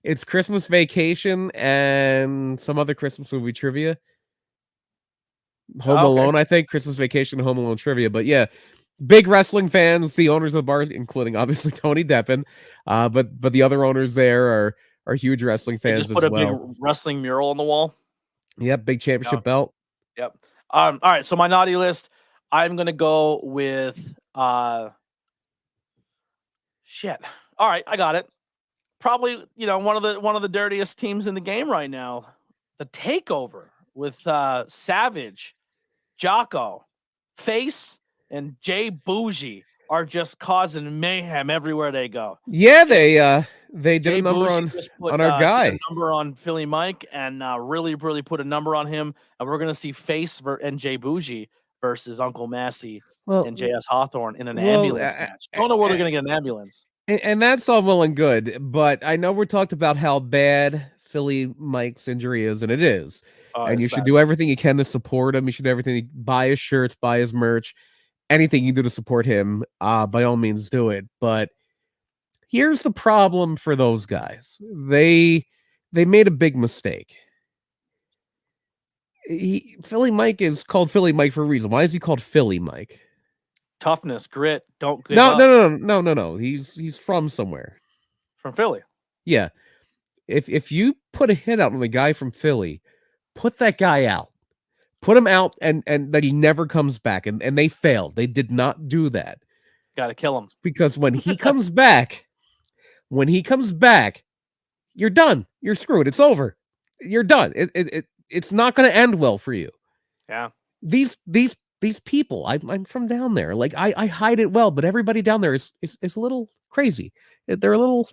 it's Christmas Vacation and some other Christmas movie trivia. Home Alone, I think. Christmas Vacation, Home Alone trivia. But yeah, big wrestling fans, the owners of the bar, including obviously Tony Deppen. But the other owners there are huge wrestling fans as well. Just put a big wrestling mural on the wall. Yep, big championship belt. Yep. All right, so my naughty list, I'm gonna go with shit. All right, I got it. Probably, one of the dirtiest teams in the game right now, the Takeover with Savage, Jocko, Face, and Jay Bougie are just causing mayhem everywhere they go. Yeah, they did a number on our guy. A number on Philly Mike, and really put a number on him. And we're gonna see Face and Jay Bougie versus Uncle Massey and JS Hawthorne in an ambulance match. I don't know where they're gonna get an ambulance. And that's all well and good, but I know we talked about how bad Philly Mike's injury is, and it is. And you should do everything you can to support him. You should do everything, buy his shirts, buy his merch, anything you do to support him. By all means, do it. But here's the problem for those guys: they made a big mistake. Philly Mike is called Philly Mike for a reason. Why is he called Philly Mike? Toughness, grit, don't give up. No. He's from somewhere. From Philly. Yeah. If you put a hit out on the guy from Philly, put that guy out. Put him out and that he never comes back. And they failed. They did not do that. Gotta kill him. Because when he comes back, you're done. You're screwed. It's over. You're done. It's not gonna end well for you. Yeah. These people, I'm from down there. Like I hide it well, but everybody down there is a little crazy. They're a little.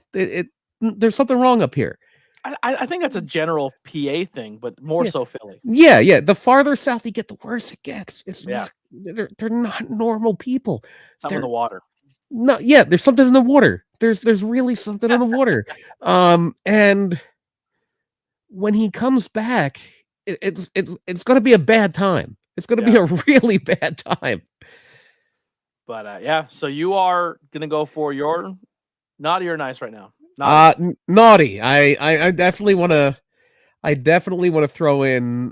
There's something wrong up here. I think that's a general PA thing, but more so Philly. Yeah. The farther south you get, the worse it gets. It's not. They're not normal people. Something in the water. No, yeah. There's something in the water. There's really something in the water. And when he comes back, it's going to be a bad time. It's going to be a really bad time. But yeah, so you are going to go for your naughty or nice right now? Naughty. I definitely want to throw in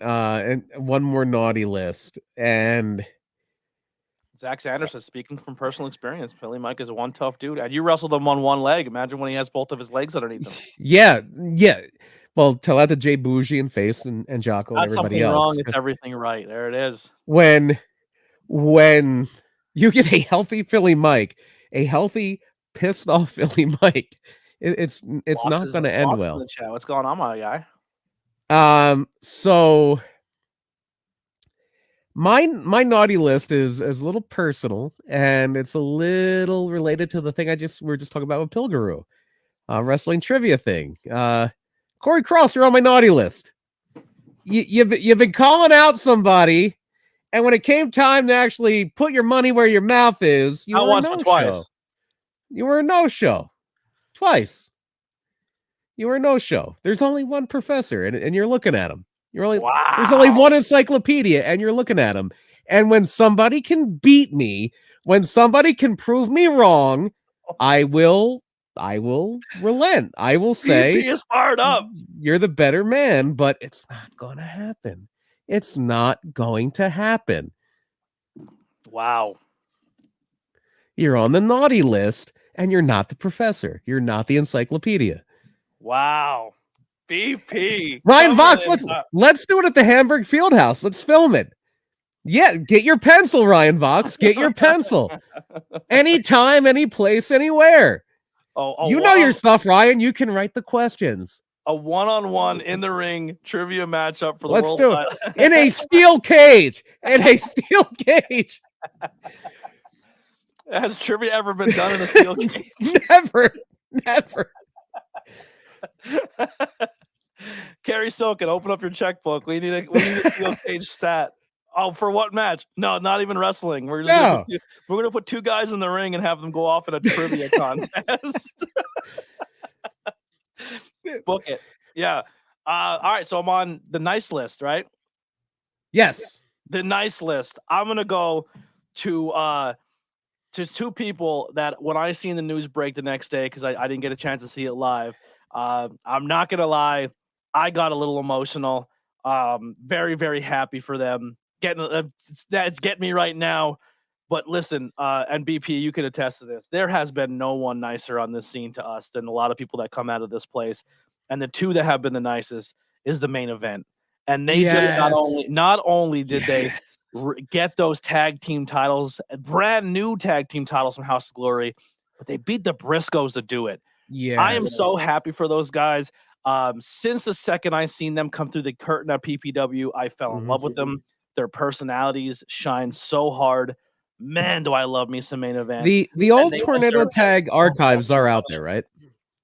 one more naughty list, and Zach Sanderson speaking from personal experience. Philly Mike is one tough dude, and you wrestled him on one leg. Imagine when he has both of his legs underneath him. Yeah. Well, tell that to Jay Bougie and Face and Jocko and Not everybody something else. wrong. It's everything right. There it is. When you get a healthy Philly Mike, a healthy, pissed off Philly Mike, it's not going to end well. In the chat. What's going on, my guy? So my naughty list is a little personal, and it's a little related to the thing we were just talking about with Pilguru, wrestling trivia thing. Corey Cross, you're on my naughty list. You've been calling out somebody, and when it came time to actually put your money where your mouth is, you were a no-show. You were a no-show. Twice. You were a no-show. There's only one professor, and you're looking at him. There's only one encyclopedia, and you're looking at him. And when somebody can beat me, when somebody can prove me wrong, I will relent. I will say, he is fired up. You're the better man, but it's not going to happen. It's not going to happen. Wow. You're on the naughty list, and you're not the professor. You're not the encyclopedia. Wow. BP. Ryan Vox, let's do it at the Hamburg Fieldhouse. Let's film it. Yeah, get your pencil, Ryan Vox. Get your pencil. Anytime, any place, anywhere. You know your stuff, Ryan. You can write the questions. A one-on-one in the ring trivia matchup for the Let's world do it. In a steel cage. In a steel cage. Has trivia ever been done in a steel cage? Never. Carrie Silken, open up your checkbook. We need a steel cage stat. Oh, for what match? No, not even wrestling. We're gonna put two guys in the ring and have them go off in a trivia contest. Book it. Yeah. All right. So I'm on the nice list, right? Yes. The nice list. I'm gonna go to two people that when I seen the news break the next day, because I didn't get a chance to see it live. I'm not gonna lie, I got a little emotional. Very, very happy for them. It's getting me right now. But listen, and BP, you can attest to this. There has been no one nicer on this scene to us than a lot of people that come out of this place. And the two that have been the nicest is the main event. And they just not only did they get those tag team titles, brand new tag team titles from House of Glory, but they beat the Briscoes to do it. Yeah, I am so happy for those guys. Since the second I seen them come through the curtain at PPW, I fell in love with them. Their personalities shine so hard. Man, do I love me some main event. The old Tornado Tag archives are out there, right?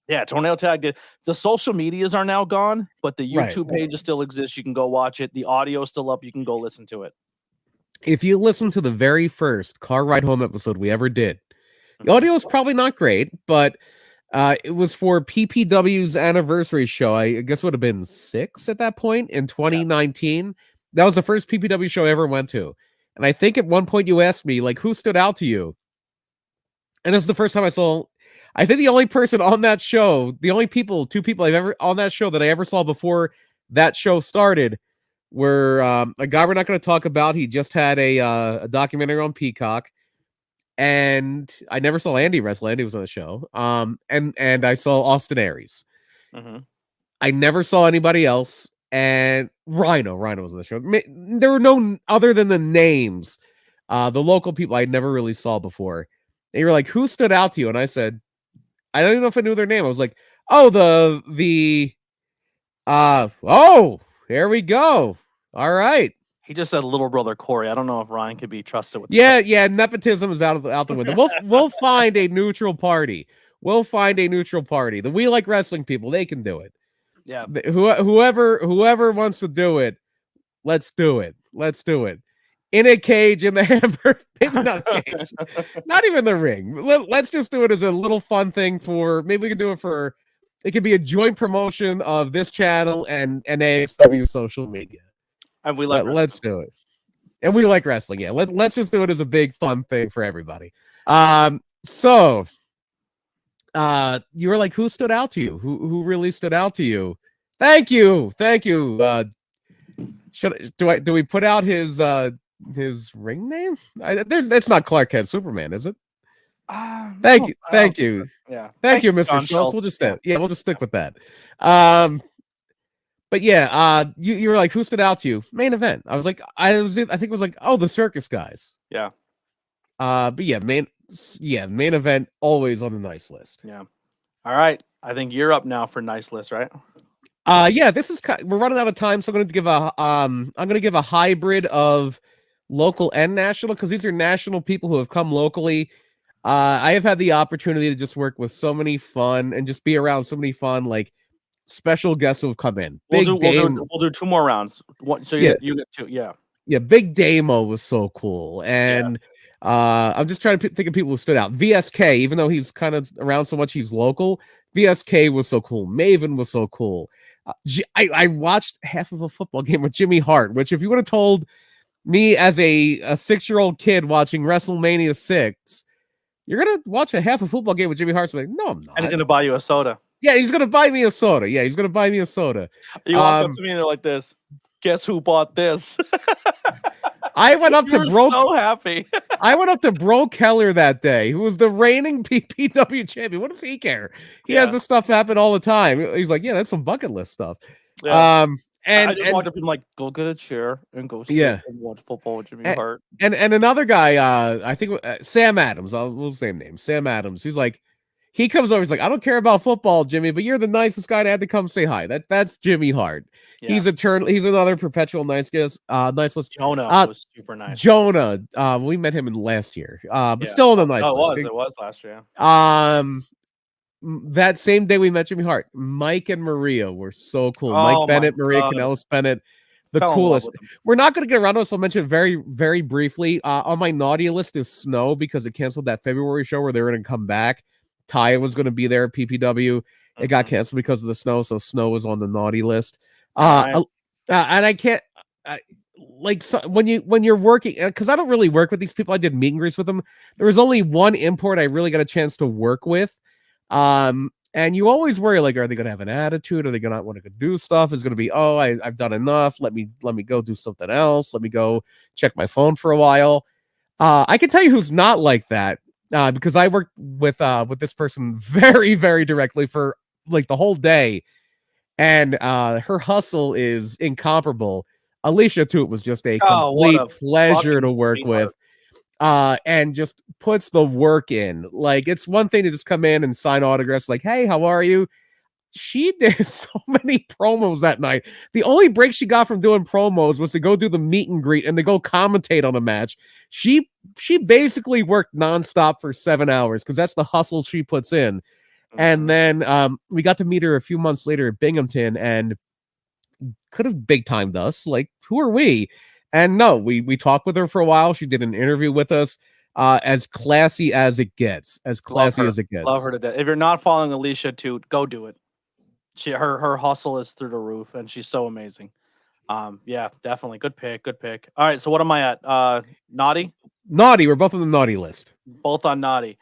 Yeah, Tornado Tag. The social medias are now gone, but the YouTube pages still exist. You can go watch it. The audio is still up. You can go listen to it. If you listen to the very first Car Ride Home episode we ever did, the audio is probably not great, but it was for PPW's anniversary show. I guess it would have been 6 at that point in 2019. Yeah. That was the first PPW show I ever went to. And I think at one point you asked me, like, who stood out to you? And this is the first time I think the only person on that show, the only two people I've ever on that show that I ever saw before that show started were a guy we're not going to talk about. He just had a documentary on Peacock. And I never saw Andy wrestle. Andy was on the show. And I saw Austin Aries. I never saw anybody else. And Rhino was on the show. There were no other than the names, the local people I never really saw before. And you were like, who stood out to you? And I said, I don't even know if I knew their name. I was like, oh, here we go. All right. He just said little brother Corey. I don't know if Ryan could be trusted with. Yeah. Nepotism is out the window. We'll find a neutral party. The We Like Wrestling people, they can do it. Yeah. Whoever wants to do it, let's do it. In a cage in the Hamburg, maybe not a cage, not even the ring. Let's just do it as a little fun thing maybe we can do it for. It could be a joint promotion of this channel and AXW social media. And we like let's do it. And we like wrestling. Yeah. Let's just do it as a big fun thing for everybody. So you were like, who stood out to you? Who really stood out to you? Thank you. Do we put out his his ring name? It's not Clark Kent Superman, is it? Thank Thank you. Yeah. Thank you, Mr. John Schultz. We'll just Schultz. we'll just stick with that. But yeah, you were like, who stood out to you? Main event. I was like, I think it was like, oh, the circus guys. Yeah. But yeah, main event always on the nice list. Yeah. All right. I think you're up now for nice list, right? Yeah, we're running out of time, so I'm going to give a hybrid of local and national, because these are national people who have come locally. I have had the opportunity to just work with so many fun and just be around so many fun, like, special guests who have come in. We'll do 2 more rounds. So you get 2. Yeah. Yeah, Big Damo was so cool. And I'm just trying to think of people who stood out. VSK, even though he's kind of around so much, he's local. VSK was so cool. Maven was so cool. I watched half of a football game with Jimmy Hart, which if you would have told me as a 6-year-old kid watching WrestleMania 6, you're going to watch a half a football game with Jimmy Hart. So like, no, I'm not. And he's going to buy you a soda. Yeah, he's going to buy me a soda. Yeah, he's going to buy me a soda. You walk up to me and they're like this. Guess who bought this? I went up to Bro. So happy. I went up to Bro Keller that day, who was the reigning PPW champion. What does he care? He has this stuff happen all the time. He's like, yeah, that's some bucket list stuff. Yeah. And I just walked up and like, go get a chair and go sit and watch football with Jimmy Hart. And another guy, I think Sam Adams. We'll say name. Sam Adams. He's like, he comes over. He's like, I don't care about football, Jimmy, but you're the nicest guy to have to come say hi. That's Jimmy Hart. Yeah. He's another perpetual nice guest. Nice list. Jonah was super nice. Jonah, we met him in last year. But still on the nice list. It was last year. That same day we met Jimmy Hart, Mike and Maria were so cool. Mike Bennett, Maria Canellis Bennett, the coolest. We're not going to get around to it, so I'll mention very, very briefly. On my naughty list is Snow, because it canceled that February show where they were going to come back. Taya was going to be there at PPW. It got canceled because of the snow, so Snow was on the naughty list. And I can't when you're working, because I don't really work with these people. I did meet and greets with them. There was only one import I really got a chance to work with. And you always worry, like, are they going to have an attitude? Are they going to not want to do stuff? Is going to be, oh, I've done enough. Let me go do something else. Let me go check my phone for a while. I can tell you who's not like that. Because I worked with this person very, very directly for like the whole day, and her hustle is incomparable. Alicia Toot was just a complete pleasure to work with, and just puts the work in. Like, it's one thing to just come in and sign autographs, like, hey, how are you? She did so many promos that night. The only break she got from doing promos was to go do the meet and greet and to go commentate on a match. She basically worked nonstop for 7 hours, because that's the hustle she puts in. And then we got to meet her a few months later at Binghamton, and could have big timed us. Like, who are we? And no, we talked with her for a while. She did an interview with us. As classy as it gets. As classy as it gets. Love her to death. If you're not following Alicia Toot, go do it. Her hustle is through the roof, and she's so amazing. Yeah, definitely. Good pick. All right, so what am I at? Naughty? Naughty. We're both on the naughty list. Both on naughty.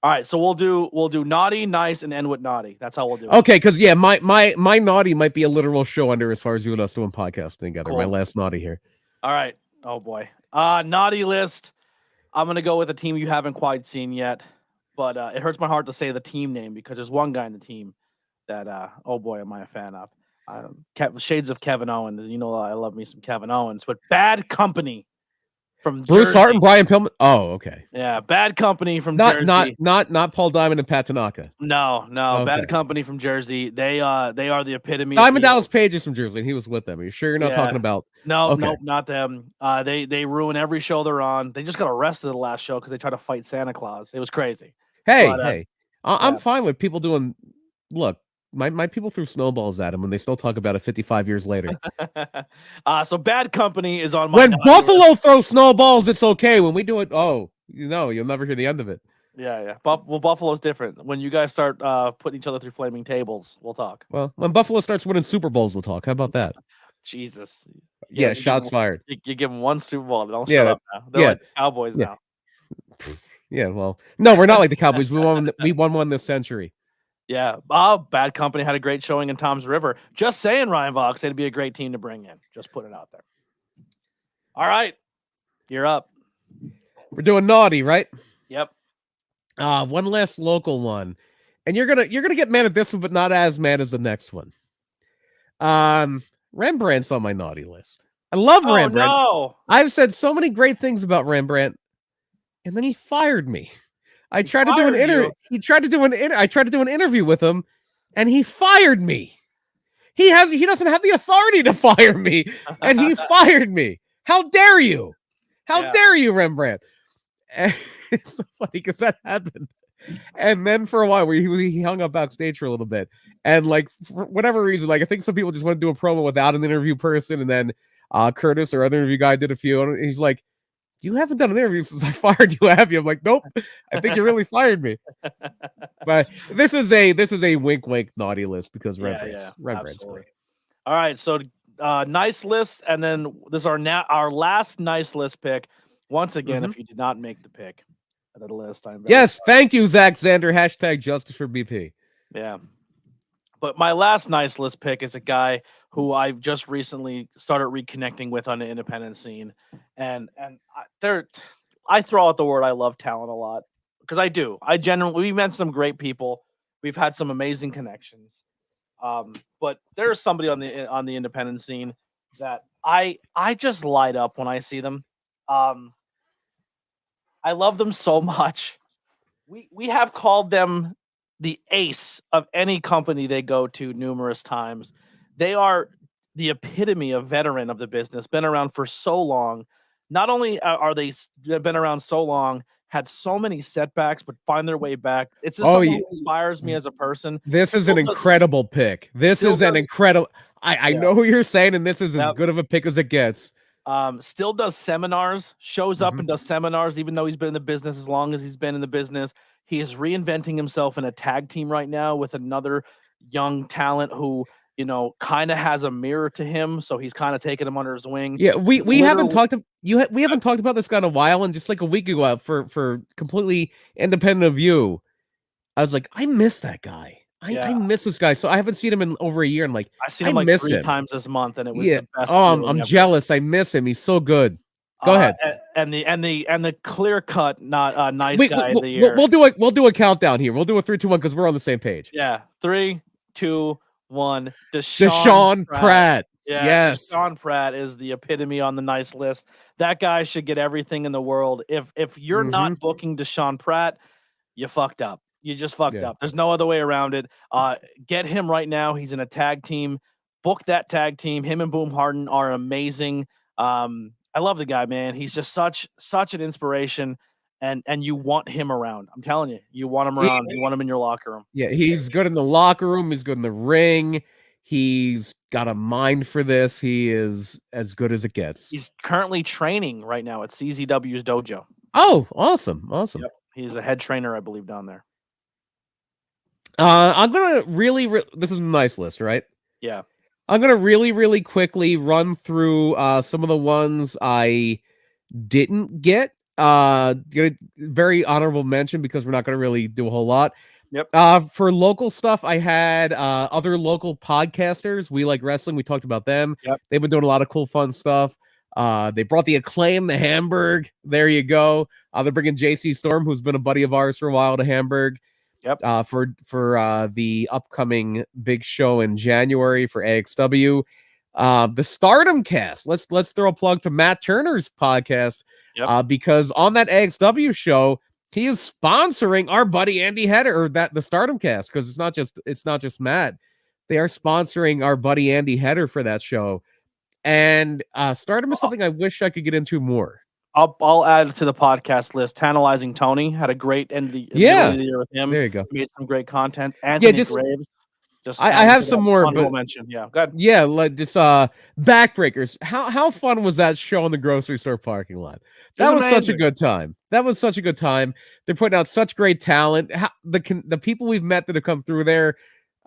All right, so we'll do naughty, nice, and end with naughty. That's how we'll do it. Okay, because yeah, my naughty might be a literal show under as far as you and us doing podcasting together. Cool. My last naughty here. All right. Oh boy. Naughty list. I'm gonna go with a team you haven't quite seen yet, but it hurts my heart to say the team name, because there's one guy in the team that oh boy, am I a fan of. Shades of Kevin Owens. You know, I love me some Kevin Owens, but Bad Company from Bruce Jersey. Hart and Brian Pillman. Oh, okay. Yeah, Bad Company from Jersey. Not Paul Diamond and Pat Tanaka. No. Okay. Bad Company from Jersey. They are the epitome. Diamond Dallas Page is from Jersey, and he was with them. Are you sure you're not talking about? No, not them. They ruin every show they're on. They just got arrested the last show because they tried to fight Santa Claus. It was crazy. Hey, I'm fine with people doing. Look, my people threw snowballs at him, and they still talk about it 55 years later. So Bad Company is on my. When Buffalo throws snowballs, it's okay. When we do it, you'll never hear the end of it. Yeah. Well, Buffalo's different. When you guys start putting each other through flaming tables, we'll talk. Well, when Buffalo starts winning Super Bowls, we'll talk. How about that? Jesus. Yeah, shots fired. You give them one Super Bowl, they don't shut up now. They're like the Cowboys now. Yeah, well, no, we're not like the Cowboys. We won one this century. Yeah. Bad Company had a great showing in Tom's River. Just saying, Ryan Vox, it'd be a great team to bring in. Just put it out there. All right. You're up. We're doing naughty, right? Yep. One last local one, and you're gonna get mad at this one, but not as mad as the next one. Rembrandt's on my naughty list. I love Rembrandt. No. I've said so many great things about Rembrandt, and then he fired me. I tried to do an interview. I tried to do an interview with him, and he fired me. He doesn't have the authority to fire me, and he fired me. How dare you? How dare you, Rembrandt? And it's so funny because that happened. And then for a while, he hung up backstage for a little bit, and like for whatever reason, like I think some people just want to do a promo without an interview person, and then Curtis or other interview guy did a few, and he's like, "You haven't done an interview since I fired you, have you?" I'm like, "Nope, I think you really fired me." But this is a wink wink naughty list because Rembrandt's great. All right, so nice list, and then this is our last nice list pick. Once again, if you did not make the pick at the list, thank you, Zach Zander. # Justice for BP. Yeah, but my last nice list pick is a guy who I've just recently started reconnecting with on the independent scene, and I throw out the word I love talent a lot because I do. We met some great people. We've had some amazing connections. But there's somebody on the independent scene that I just light up when I see them. I love them so much. We have called them the ace of any company they go to numerous times. They are the epitome of veteran of the business, been around for so long. Not only are they been around so long, had so many setbacks, but find their way back. It's just something that inspires me as a person. This is an incredible pick. This is an incredible. I know who you're saying, and this is as good of a pick as it gets. Still does seminars, shows up and does seminars, even though he's been in the business as long as he's been in the business. He is reinventing himself in a tag team right now with another young talent who, kind of has a mirror to him. So he's kind of taking him under his wing. Yeah, we haven't talked we haven't talked about this guy in a while, and just like a week ago for completely independent of you, I was like, I miss that guy. I miss this guy. So I haven't seen him in over a year. And like, I've seen him like 3 times this month, and it was the best. Oh, I'm jealous. I miss him. He's so good. Go ahead. And the clear cut, not nice guy of the year. We'll do a countdown here. We'll do a 3, 2, 1 because we're on the same page. Yeah, 3, 2, 1. Deshaun Pratt. Yeah, yes. Deshaun Pratt is the epitome on the nice list. That guy should get everything in the world. If you're not booking Deshaun Pratt, you fucked up. You just fucked up. There's no other way around it. Get him right now. He's in a tag team. Book that tag team. Him and Boom Harden are amazing. I love the guy, man. He's just such an inspiration, and you want him around. I'm telling you, you want him around. You want him in your locker room. Yeah, he's good in the locker room. He's good in the ring. He's got a mind for this. He is as good as it gets. He's currently training right now at CZW's dojo. Oh, awesome. Yep. He's a head trainer, I believe, down there. I'm gonna this is a nice list, right? Yeah. I'm gonna really quickly run through some of the ones I didn't get. Very honorable mention because we're not gonna really do a whole lot. Yep. For local stuff, I had other local podcasters. We Like Wrestling. We talked about them. Yep. They've been doing a lot of cool, fun stuff. They brought the Acclaim to Hamburg. There you go. They're bringing JC Storm, who's been a buddy of ours for a while, to Hamburg. Yep. For the upcoming big show in January for AXW. The Stardom Cast. Let's throw a plug to Matt Turner's podcast. Yep. Because on that AXW show, he is sponsoring our buddy Andy Header, or the Stardom Cast, because it's not just Matt. They are sponsoring our buddy Andy Header for that show. And Stardom is something I wish I could get into more. I'll add to the podcast list. Tantalizing Tony had a great end of the year with him. There you go. He made some great content. Anthony Graves. I have some more, but mention. Yeah, good. Yeah, like just Backbreakers. How fun was that show in the grocery store parking lot? That was such a good time. They're putting out such great talent. The people we've met that have come through there.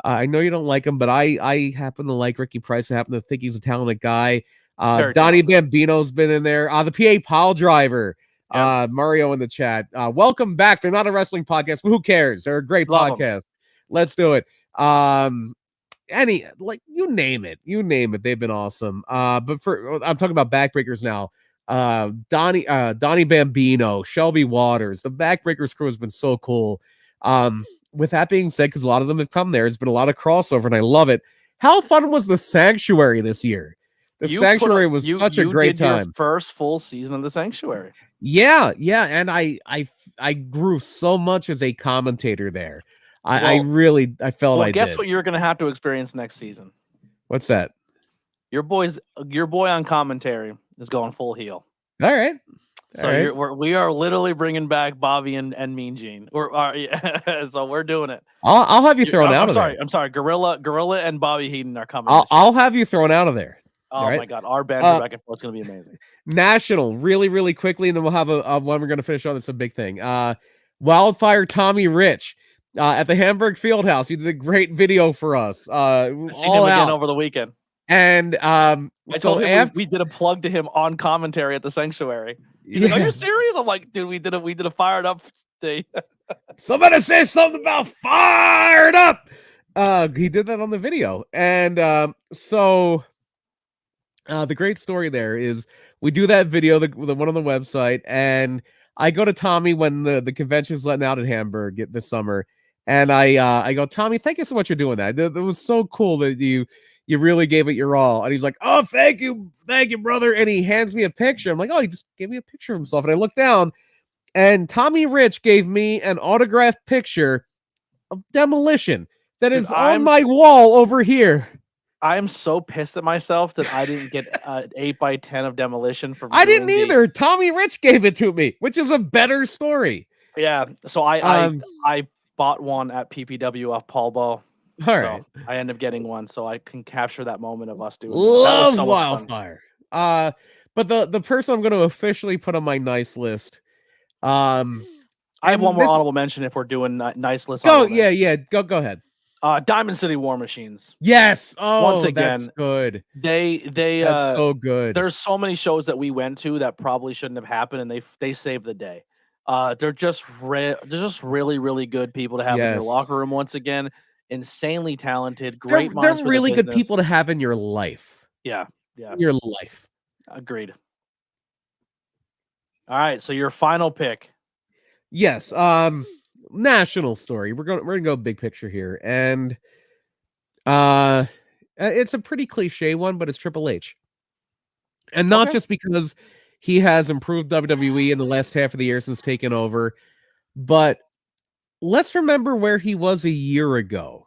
I know you don't like him, but I happen to like Ricky Price. I happen to think he's a talented guy. Donnie Bambino's been in there. The PA Pile Driver. Mario in the chat. Welcome back. They're not a wrestling podcast, but who cares? They're a great podcast. Let's do it. You name it. They've been awesome. But I'm talking about Backbreakers now. Donnie Bambino, Shelby Waters. The Backbreakers crew has been so cool. With that being said, because a lot of them have come there, it's been a lot of crossover, and I love it. How fun was the Sanctuary this year? The Sanctuary was such a great time. Your first full season of the Sanctuary. Yeah, and I grew so much as a commentator there. I felt I guess did. What you're going to have to experience next season? What's that? Your boy on commentary is going full heel. All right. So we are literally bringing back Bobby and Mean Gene. So we're doing it. I'll have you thrown out of there. I'm sorry. Gorilla and Bobby Heaton are coming. I'll have you thrown out of there. Oh my God, our banter back and forth is going to be amazing. National, really quickly, and then we'll have a one we're going to finish on. It's a big thing. Wildfire Tommy Rich at the Hamburg Fieldhouse. He did a great video for us. I seen him again over the weekend. And I told him we did a plug to him on commentary at the Sanctuary. He's like, "Are you serious?" I'm like, "Dude, we did a fired up thing." Somebody say something about fired up. He did that on the video, and the great story there is we do that video, the one on the website, and I go to Tommy when the convention's letting out in Hamburg this summer, and I go, "Tommy, thank you so much for doing that. It was so cool that you really gave it your all." And he's like, "Oh, thank you, brother." And he hands me a picture. I'm like, "Oh, he just gave me a picture of himself." And I look down, and Tommy Rich gave me an autographed picture of Demolition that is on my wall over here. I'm so pissed at myself that I didn't get 8x10 of Demolition from. I didn't either. Tommy Rich gave it to me, which is a better story. Yeah, so I bought one at PPW off Paul Bow. All right, I end up getting one, so I can capture that moment of us doing. Love so Wildfire. But the person I'm going to officially put on my nice list. I have one more honorable mention if we're doing nice list. Go ahead. Diamond City War Machines. Yes. Oh, once again, that's good. That's so good. There's so many shows that we went to that probably shouldn't have happened, and they saved the day. They're just really good people to have in your locker room once again. Insanely talented, great minds. They're really good people to have in your life. Yeah. Your life. Agreed. All right, so your final pick. Yes. National story. We're gonna go big picture here, and it's a pretty cliche one, but it's Triple H, and not just because he has improved WWE in the last half of the year since taking over, but let's remember where he was a year ago.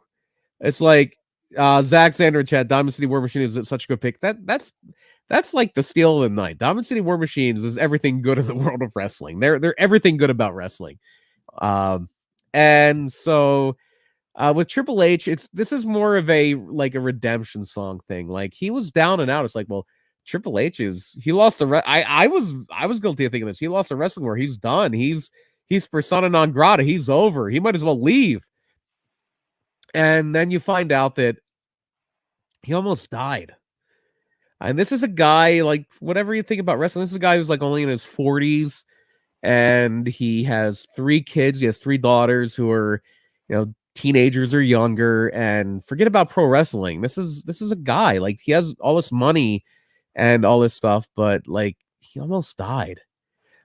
It's like Zach Zander in chat. Diamond City War Machine is such a good pick. That's like the steal of the night. Diamond City War Machines is everything good in the world of wrestling. They're everything good about wrestling. And so with Triple H, this is more of a redemption song thing. Like, he was down and out. It's like, well, Triple H he lost the I was guilty of thinking this. He lost the wrestling war. He's done. He's persona non grata. He's over. He might as well leave. And then you find out that he almost died. And this is a guy, like, whatever you think about wrestling, this is a guy who's like only in his 40s, and he has 3 kids. He has 3 daughters who are, teenagers or younger. And forget about pro wrestling. This is a guy, like, he has all this money and all this stuff, but like, he almost died.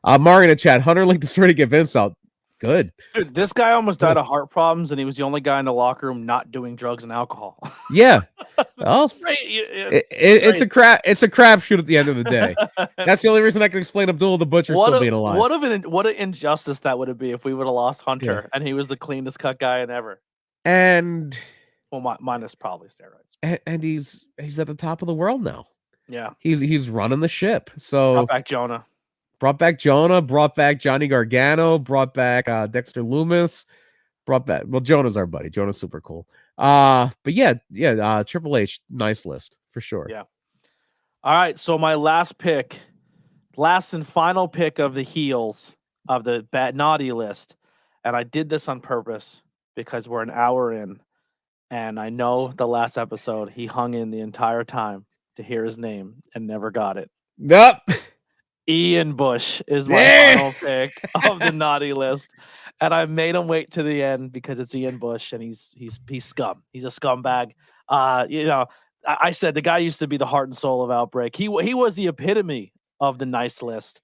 Mario in the chat, Hunter linked the story to get Vince out. Good. Dude, this guy almost died of heart problems, and he was the only guy in the locker room not doing drugs and alcohol. Yeah. Well, it's a crapshoot at the end of the day. That's the only reason I can explain Abdullah the Butcher still being alive. What an injustice that would be if we would have lost Hunter and he was the cleanest cut guy in ever. And minus probably steroids. And he's at the top of the world now. Yeah. He's running the ship. So brought back Jonah, brought back Johnny Gargano, brought back Dexter Loomis, Jonah's our buddy. Jonah's super cool. But yeah, Triple H, nice list for sure. Yeah. All right, so my last and final pick of the heels of the bad naughty list, and I did this on purpose because we're an hour in, and I know the last episode he hung in the entire time to hear his name and never got it. Nope. Ian Bush is my final pick of the naughty list, and I made him wait to the end because it's Ian Bush, and he's scum. He's a scumbag. I said the guy used to be the heart and soul of Outbreak. He was the epitome of the nice list,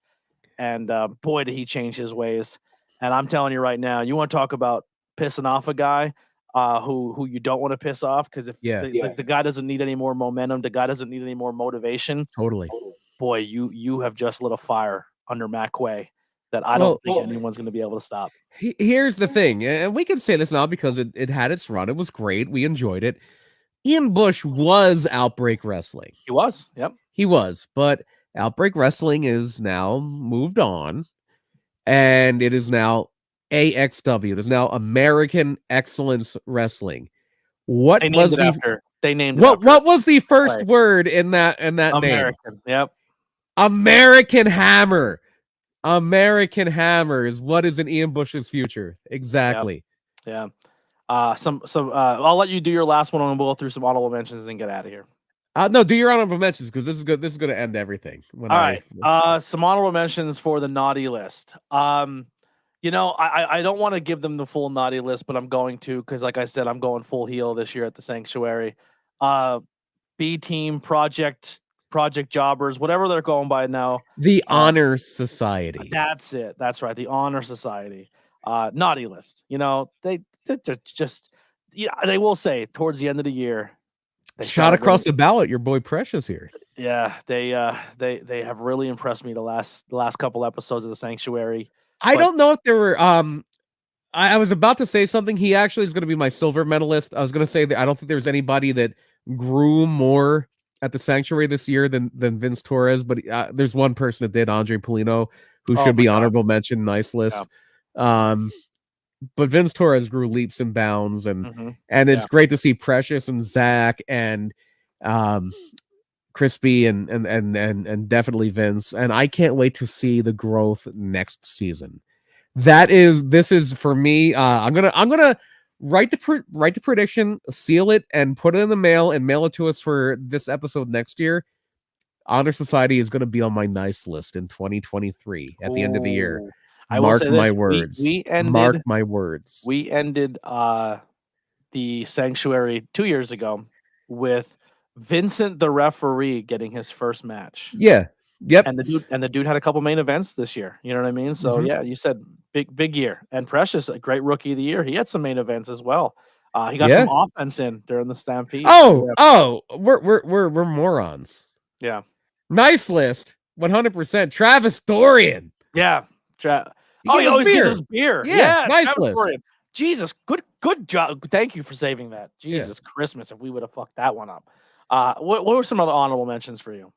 and boy, did he change his ways. And I'm telling you right now, you want to talk about pissing off a guy who you don't want to piss off, because if the guy doesn't need any more momentum, the guy doesn't need any more motivation. Totally. Boy, you have just lit a fire under Matt Quay that I don't think anyone's going to be able to stop. Here's the thing, and we can say this now because it had its run. It was great. We enjoyed it. Ian Bush was Outbreak Wrestling. He was. Yep. He was. But Outbreak Wrestling is now moved on, and it is now AXW. It is now American Excellence Wrestling. What they was named it the after? They named it what? After. What was the first word in that American. name? Yep. American Hammer. American Hammer is what is in Ian Bush's future. Exactly. Yep. Yeah. I'll let you do your last one, and we'll go through some honorable mentions and get out of here. No, do your honorable mentions, because this is good. This is going to end everything. All right. Some honorable mentions for the naughty list. You know, I don't want to give them the full naughty list, but I'm going to, because like I said, I'm going full heel this year at the Sanctuary. B Team, Project Jobbers, whatever they're going by now. The Honor Society. That's it. That's right. The Honor Society. Naughty list. You know, they're just, they will say towards the end of the year. Shot across the ballot, your boy Precious here. Yeah, they have really impressed me the last couple episodes of the Sanctuary. I don't know if there were I was about to say something. He actually is going to be my silver medalist. I was going to say that I don't think there's anybody that grew more at the Sanctuary this year than Vince Torres, but there's one person that did, Andre Polino, who should be honorable mention, nice list. Yeah. But Vince Torres grew leaps and bounds, and it's great to see Precious and Zach and Crispy and definitely Vince. And I can't wait to see the growth next season. This is for me. I'm gonna write the prediction, seal it, and put it in the mail and mail it to us for this episode next year. Honor Society is going to be on my nice list in 2023 at the end of the year. Mark my words. Mark my words. We ended the Sanctuary 2 years ago with Vincent the referee getting his first match. Yeah. Yep. And the dude had a couple main events this year. You know what I mean? So yeah, you said big year. And Precious, a great rookie of the year. He had some main events as well. He got some offense in during the Stampede. We're morons. Yeah. Nice list. 100%. Travis Dorian. Yeah. He always gives us beer. Yeah, nice list. Dorian. Jesus, good job. Thank you for saving that. Jesus Christmas, if we would have fucked that one up. What were some other honorable mentions for you?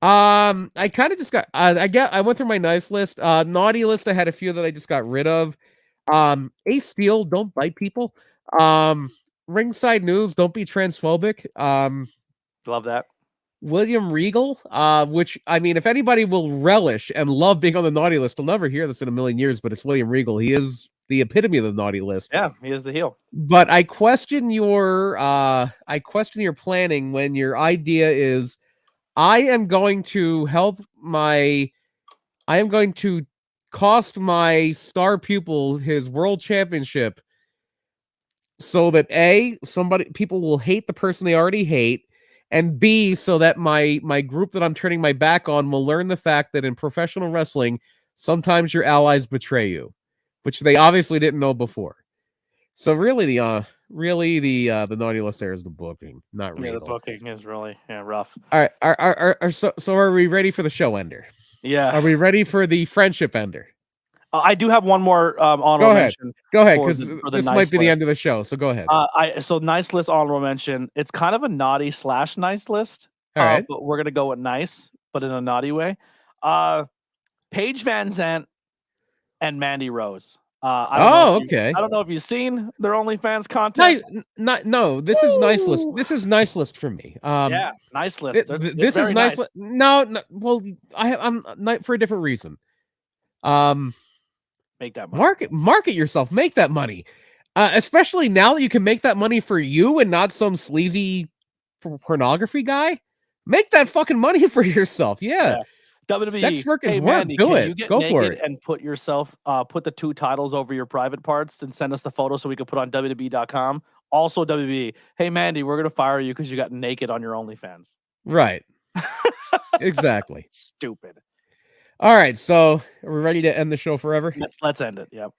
I kind of just got I went through my nice list. Naughty list, I had a few that I just got rid of. Ace Steele, don't bite people. Ringside News, don't be transphobic. Love that. William Regal, which, I mean, if anybody will relish and love being on the naughty list, they'll never hear this in a million years, but it's William Regal. He is the epitome of the naughty list. Yeah, he is the heel. But I question your planning when your idea is, I am going to cost my star pupil his world championship so that people will hate the person they already hate, and B, so that my group that I'm turning my back on will learn the fact that in professional wrestling, sometimes your allies betray you, which they obviously didn't know before. So really the naughty list there is the booking, not Regal. Yeah, the booking is really rough. All right, so are we ready for the show ender? Yeah. Are we ready for the friendship ender? I do have one more honorable mention. Go ahead, because this might be the end of the show. So go ahead. So nice list honorable mention. It's kind of a naughty / nice list. All right, but we're gonna go with nice, but in a naughty way. Paige Van Zandt and Mandy Rose. Okay. I don't know if you've seen their OnlyFans content. No, this is nice list. This is nice list for me. Yeah, nice list. This is nice. No. Well, I'm not for a different reason. Make that money. Market yourself. Make that money. Especially now that you can make that money for you and not some sleazy pornography guy. Make that fucking money for yourself. Yeah. WWE, sex work is work. Mandy, do it. You get Go for it. And put yourself, put the 2 titles over your private parts and send us the photo so we can put on WWE.com. Also, WWE, hey Mandy, we're gonna fire you because you got naked on your OnlyFans. Right. Exactly. Stupid. All right, so are we ready to end the show forever? Let's end it. Yep.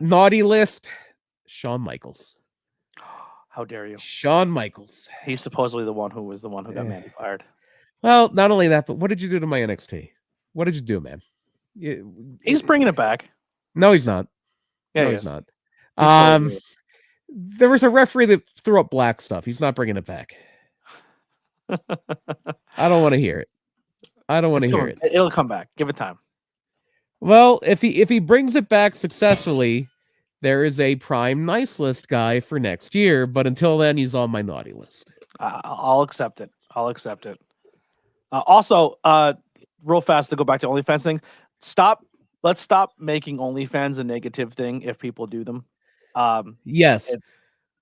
Naughty list. Shawn Michaels. How dare you? Shawn Michaels. He's supposedly the one who got Mandy fired. Well, not only that, but what did you do to my NXT? What did you do, man? He's bringing it back. No, he's not. Yeah, no, he he's is. not. He's totally there was a referee that threw up black stuff. He's not bringing it back. I don't want to hear it. I don't want to hear it. It'll come back. Give it time. Well, if he brings it back successfully, there is a prime nice list guy for next year. But until then, he's on my naughty list. I'll accept it. Also, real fast to go back to OnlyFans things. Let's stop making OnlyFans a negative thing if people do them. Yes.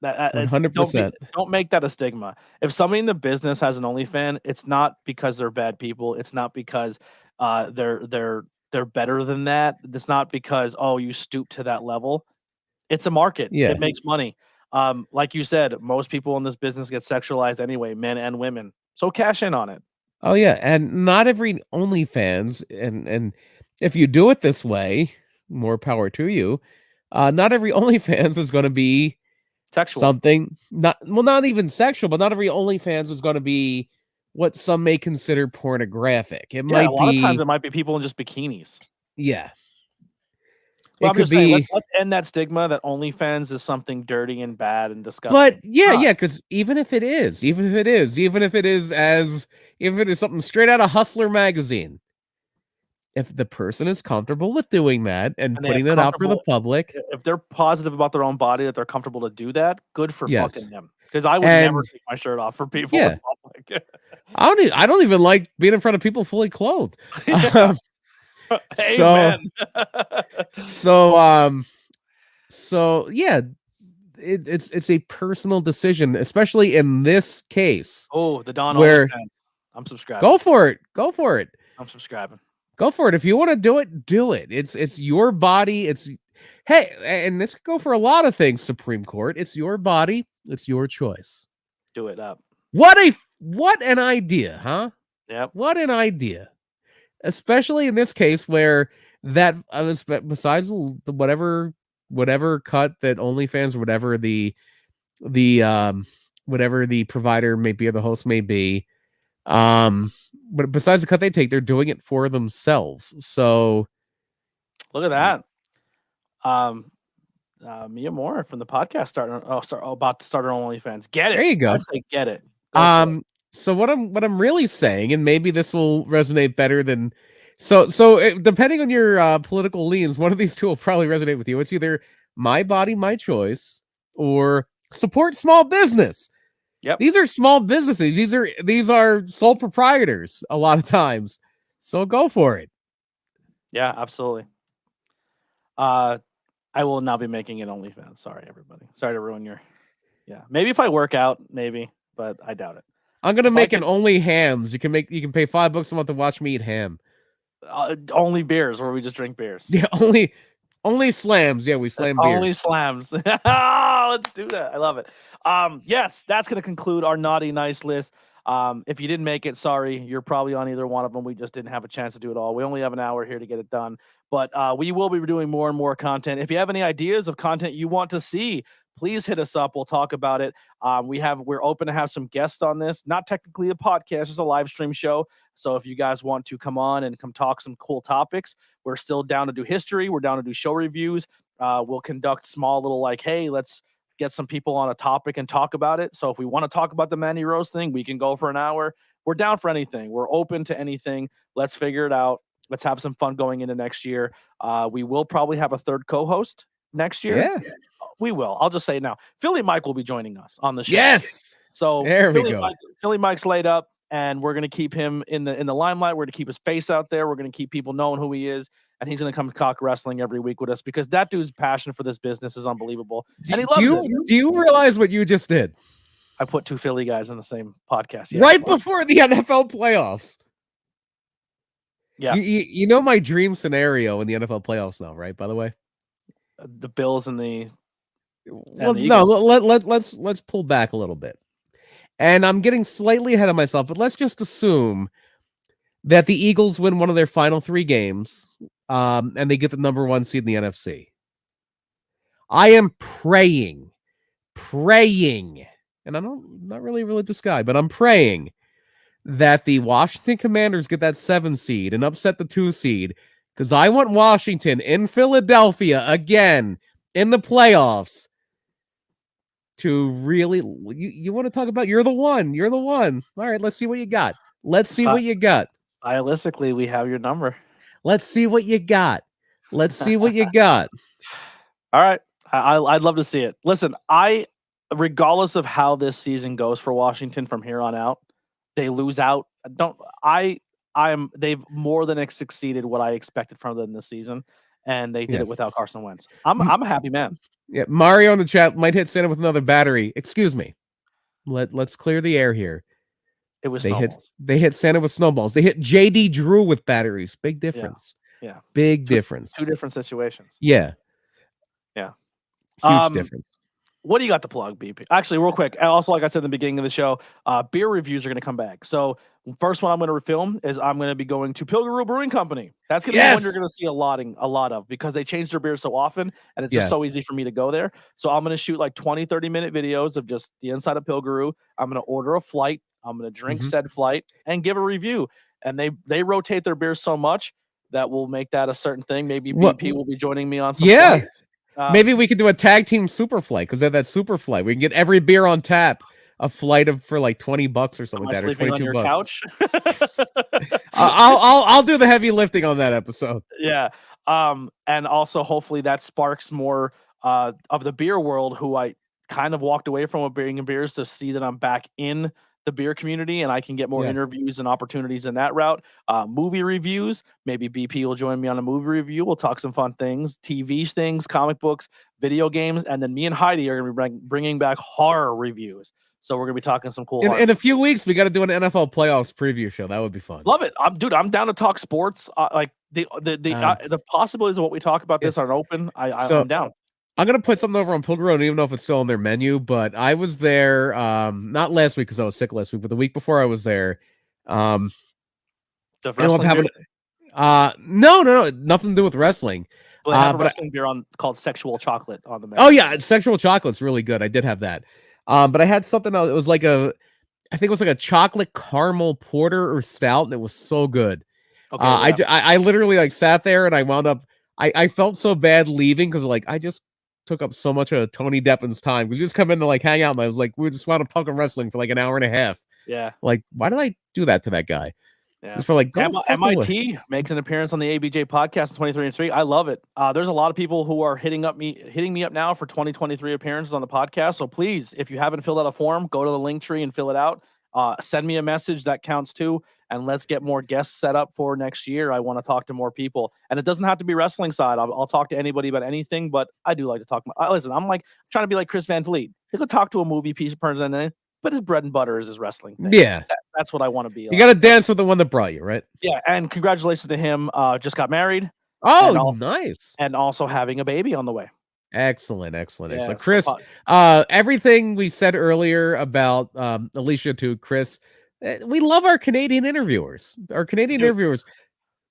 100%. Don't make that a stigma. If somebody in the business has an OnlyFans, it's not because they're bad people. It's not because they're better than that. It's not because you stoop to that level. It's a market. Yeah. It makes money. Like you said, most people in this business get sexualized anyway, men and women. So cash in on it. Oh yeah, and not every OnlyFans, and if you do it this way, more power to you. Not every OnlyFans is going to be sexual. Something not even sexual, but not every OnlyFans is going to be what some may consider pornographic. It might be. A lot of times it might be people in just bikinis. Yeah. Well, I'm just saying, let's end that stigma that OnlyFans is something dirty and bad and disgusting. But yeah, because even if it is something straight out of Hustler magazine, if the person is comfortable with doing that and putting that out for the public, if they're positive about their own body, that they're comfortable to do that, good for fucking them. Because I would never take my shirt off for people in public. I don't even like being in front of people fully clothed. Amen. So yeah, it's a personal decision, especially in this case. Oh, the Don where I'm subscribing. Go for it. I'm subscribing. Go for it. If you want to do it, do it. It's your body. Hey, and this could go for a lot of things, Supreme Court. It's your body. It's your choice. Do it up. What an idea, huh? Yep. What an idea. Especially in this case where that besides the whatever cut that OnlyFans or whatever the provider may be or the host may be, but besides the cut they take, they're doing it for themselves. So look at that. Mia Moore from the podcast about to start her OnlyFans. Get it. There you go. I say get it. So what I'm really saying, and maybe this will resonate better than depending on your political leans, one of these two will probably resonate with you. It's either my body, my choice, or support small business. Yep. These are small businesses. These are sole proprietors a lot of times. So go for it. Yeah, absolutely. I will not be making an OnlyFans. Sorry, everybody. Sorry to ruin your. Yeah, maybe if I work out, maybe, but I doubt it. I'm gonna make an only hams. You can pay $5 a month to watch me eat ham. Only beers, where we just drink beers. Yeah, only slams. Yeah, we slam beers. Only slams. Let's do that. I love it. Yes, that's gonna conclude our naughty nice list. If you didn't make it, sorry. You're probably on either one of them. We just didn't have a chance to do it all. We only have an hour here to get it done. But we will be doing more and more content. If you have any ideas of content you want to see, please hit us up. We'll talk about it. We're open to have some guests on this. Not technically a podcast, it's a live stream show. So if you guys want to come on and come talk some cool topics, we're still down to do history. We're down to do show reviews. We'll conduct small little hey, let's get some people on a topic and talk about it. So if we want to talk about the Mandy Rose thing, we can go for an hour. We're down for anything. We're open to anything. Let's figure it out. Let's have some fun going into next year. We will probably have a third co-host next year. Yeah. We will. I'll just say it now. Philly Mike will be joining us on the show. Yes. So there we go. Philly Mike's laid up, and we're going to keep him in the limelight. We're going to keep his face out there. We're going to keep people knowing who he is, and he's going to come talk wrestling every week with us because that dude's passion for this business is unbelievable, and he loves it. Do you realize what you just did? I put two Philly guys in the same podcast. Right before the NFL playoffs. Yeah. You know my dream scenario in the NFL playoffs now, right? By the way, the Bills and the. Well, no, let's pull back a little bit. And I'm getting slightly ahead of myself, but let's just assume that the Eagles win one of their final 3 games, and they get the number 1 seed in the NFC. I am praying, and I'm not really a religious guy, but I'm praying that the Washington Commanders get that 7 seed and upset the 2 seed, because I want Washington in Philadelphia again in the playoffs to really... You want to talk about you're the one. All right, let's see what you got. Stylistically, we have your number. Let's see what you got. All right. I'd love to see it. Listen, regardless of how this season goes for Washington from here on out, they lose out. They've more than succeeded what I expected from them this season, and they did it without Carson Wentz. I'm a happy man. Yeah, Mario in the chat might hit Santa with another battery. Excuse me. Let's clear the air here. It was they hit Santa with snowballs. They hit JD Drew with batteries. Big difference. Yeah. Big difference. 2 different situations. Yeah. Huge difference. What do you got to plug, BP? Actually, real quick. Also, like I said in the beginning of the show, beer reviews are going to come back. So first one I'm going to film is I'm going to be going to Pilgaroo Brewing Company. That's going to be one you're going to see a lot of, because they change their beer so often, and it's just so easy for me to go there. So I'm going to shoot like 20, 30-minute videos of just the inside of Pilgaroo. I'm going to order a flight. I'm going to drink said flight and give a review. And they rotate their beers so much that will make that a certain thing. Maybe BP will be joining me on some flights. Maybe we could do a tag team super flight, because they have that super flight. We can get every beer on tap, a flight for like $20 or something like that, or $22. On your couch? I'll do the heavy lifting on that episode. Yeah. And also hopefully that sparks more of the beer world, who I kind of walked away from being in beers, to see that I'm back in the beer community, and I can get more interviews and opportunities in that route. Movie reviews, maybe BP will join me on a movie review. We'll talk some fun things, TV things, comic books, video games, and then me and Heidi are going to be bringing back horror reviews. So we're going to be talking some cool. In a few weeks, we got to do an NFL playoffs preview show. That would be fun. Love it, I'm down to talk sports. Like the possibilities of what we talk about this are open. I'm down. I'm going to put something over on Pilgrim. I don't even know if it's still on their menu, but I was there, not last week because I was sick last week, but the week before I was there. The wrestling no, nothing to do with wrestling. Well, they have a wrestling beer called Sexual Chocolate on the menu. Oh, yeah, Sexual Chocolate's really good. I did have that. But I had something else. It was like I think it was like a chocolate caramel porter or stout, and it was so good. Okay, I literally like sat there, and I wound up, I felt so bad leaving, because like I just took up so much of Tony Deppin's time. We just come in to like hang out, and I was like, we just wound up talking wrestling for like an hour and a half. Yeah. Like, why did I do that to that guy? Yeah. Just for like, MIT makes an appearance on the ABJ podcast in 2023. I love it. There's a lot of people who are hitting me up now for 2023 appearances on the podcast. So please, if you haven't filled out a form, go to the link tree and fill it out. Send me a message, that counts too. And let's get more guests set up for next year. I want to talk to more people, and it doesn't have to be wrestling side. I'll talk to anybody about anything, but I do like to talk. Listen, I'm like trying to be like Chris Van Vliet. He could talk to a movie piece of person, but his bread and butter is his wrestling thing. Yeah, that's what I want to be. You got to dance with the one that brought you, right? Yeah, and congratulations to him. Just got married. Oh, nice. And also having a baby on the way. Excellent. Chris, everything we said earlier about Alicia to Chris, we love our Canadian interviewers.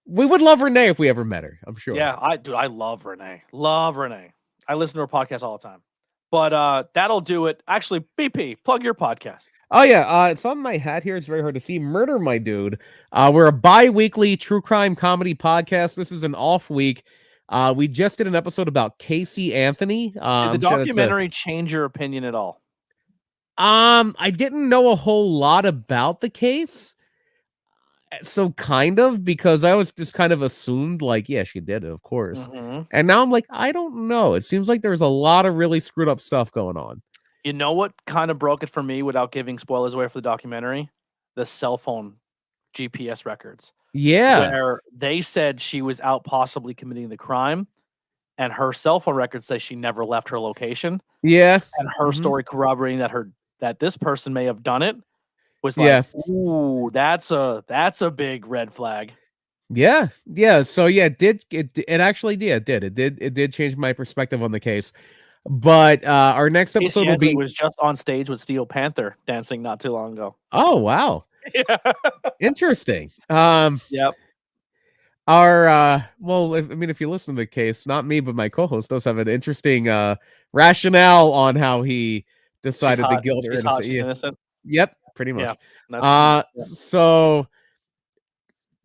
We would love Renee if we ever met her, I'm sure. Yeah, I love Renee. I listen to her podcast all the time. But that'll do it. Actually, BP, plug your podcast. Oh, yeah. It's on my hat here. It's very hard to see. Murder, My Dude. We're a bi-weekly true crime comedy podcast. This is an off week. We just did an episode about Casey Anthony. Did the documentary change your opinion at all? I didn't know a whole lot about the case. So kind of, because I was just kind of assumed like, yeah, she did it, of course. Mm-hmm. And now I'm like, I don't know. It seems like there's a lot of really screwed up stuff going on. You know what kind of broke it for me without giving spoilers away for the documentary? The cell phone GPS records. Yeah. Where they said she was out possibly committing the crime, and her cell phone records say she never left her location. Yeah. And her story corroborating that this person may have done it was like, ooh, that's a big red flag. Yeah. So yeah, it actually did. It did change my perspective on the case. But our next episode will be was just on stage with Steel Panther dancing not too long ago. Oh wow. Yeah. Interesting. Yep. Well, if you listen to the case, not me, but my co-host does have an interesting rationale on how he decided the guilt or She's hot. innocent. She's Yeah. innocent. Yep, pretty Yeah. much. Yeah. So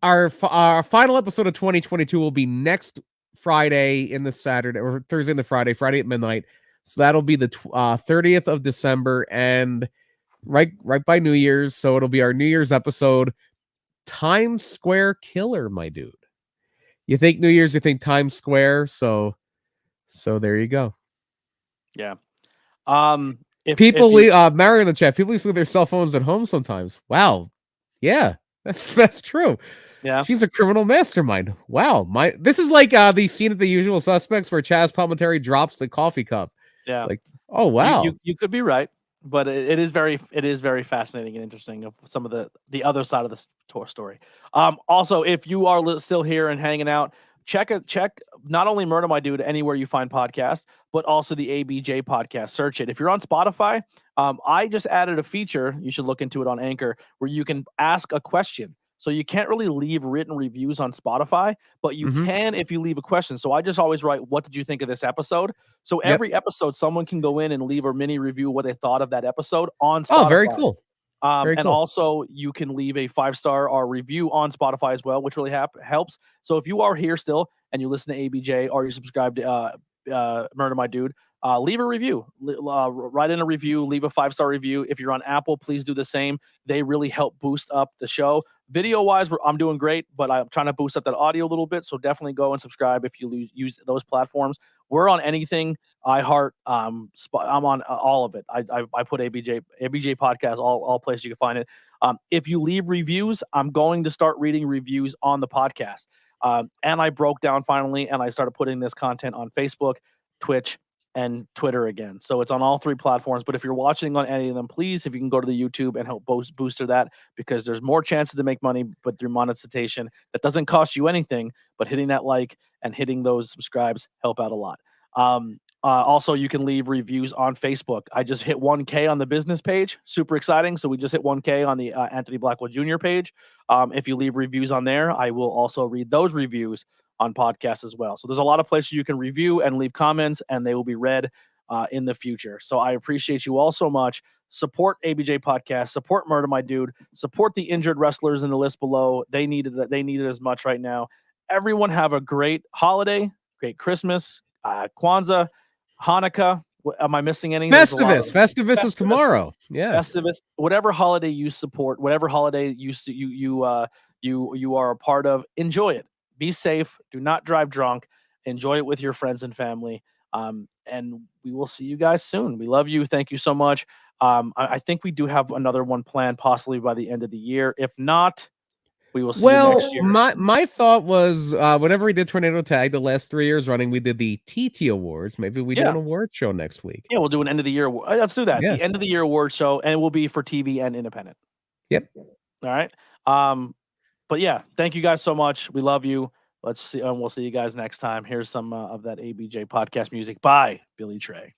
our final episode of 2022 will be next Friday in the Saturday or Thursday in the Friday at midnight. So that'll be the 30th of December and right by New Year's. So it'll be our New Year's episode. Times Square Killer, my dude. You think New Year's, you think Times Square. So there you go. Yeah. People Mario in the chat, people leave their cell phones at home sometimes. Wow. Yeah, that's true. Yeah. She's a criminal mastermind. Wow. This is like the scene at The Usual Suspects where Chaz Palminteri drops the coffee cup. Yeah. Like, oh wow. You could be right, but it is very fascinating and interesting of some of the other side of the story. Also, if you are still here and hanging out, check not only Murder My Dude anywhere you find podcasts, but also the ABJ podcast. Search it. If you're on Spotify, I just added a feature. You should look into it on Anchor where you can ask a question. So you can't really leave written reviews on Spotify, but you can if you leave a question. So I just always write, "What did you think of this episode?" So every episode, someone can go in and leave a mini review what they thought of that episode on Spotify. Oh, very cool. Very and cool. also you can leave a 5-star or review on Spotify as well, which really helps. So if you are here still and you listen to ABJ or you subscribe to Murder My Dude, leave a review. Write in a review, leave a 5-star review. If you're on Apple, please do the same. They really help boost up the show. Video-wise, I'm doing great, but I'm trying to boost up that audio a little bit. So definitely go and subscribe if you use those platforms. We're on anything iHeart. I'm on all of it. I put ABJ podcast all places you can find it. If you leave reviews, I'm going to start reading reviews on the podcast. And I broke down finally, and I started putting this content on Facebook, Twitch, and Twitter again. So it's on all 3 platforms. But if you're watching on any of them, please, if you can go to the YouTube and help booster that, because there's more chances to make money, but through monetization, that doesn't cost you anything, but hitting that like and hitting those subscribes help out a lot. Also, you can leave reviews on Facebook. I just hit 1K on the business page. Super exciting. So we just hit 1K on the Anthony Blackwell Jr. page. If you leave reviews on there, I will also read those reviews on podcasts as well. So there's a lot of places you can review and leave comments, and they will be read in the future. So I appreciate you all so much. Support ABJ Podcast. Support Murder My Dude. Support the injured wrestlers in the list below. They need it as much right now. Everyone have a great holiday, great Christmas, Kwanzaa, Hanukkah. Am I missing any? Festivus is tomorrow. Yeah. Festivus. Whatever holiday you support, whatever holiday you are a part of, enjoy it. Be safe. Do not drive drunk. Enjoy it with your friends and family. And we will see you guys soon. We love you. Thank you so much. I think we do have another one planned, possibly by the end of the year. If not, we will see you next year. My thought was whenever we did Tornado Tag the last 3 years running, we did the TT Awards. Maybe we do an award show next week. Yeah, we'll do an end of the year. Let's do that. Yeah. The end of the year award show, and it will be for TV and independent. Yep. All right. But yeah, thank you guys so much. We love you. Let's see, and we'll see you guys next time. Here's some of that ABJ podcast music by Billy Trey.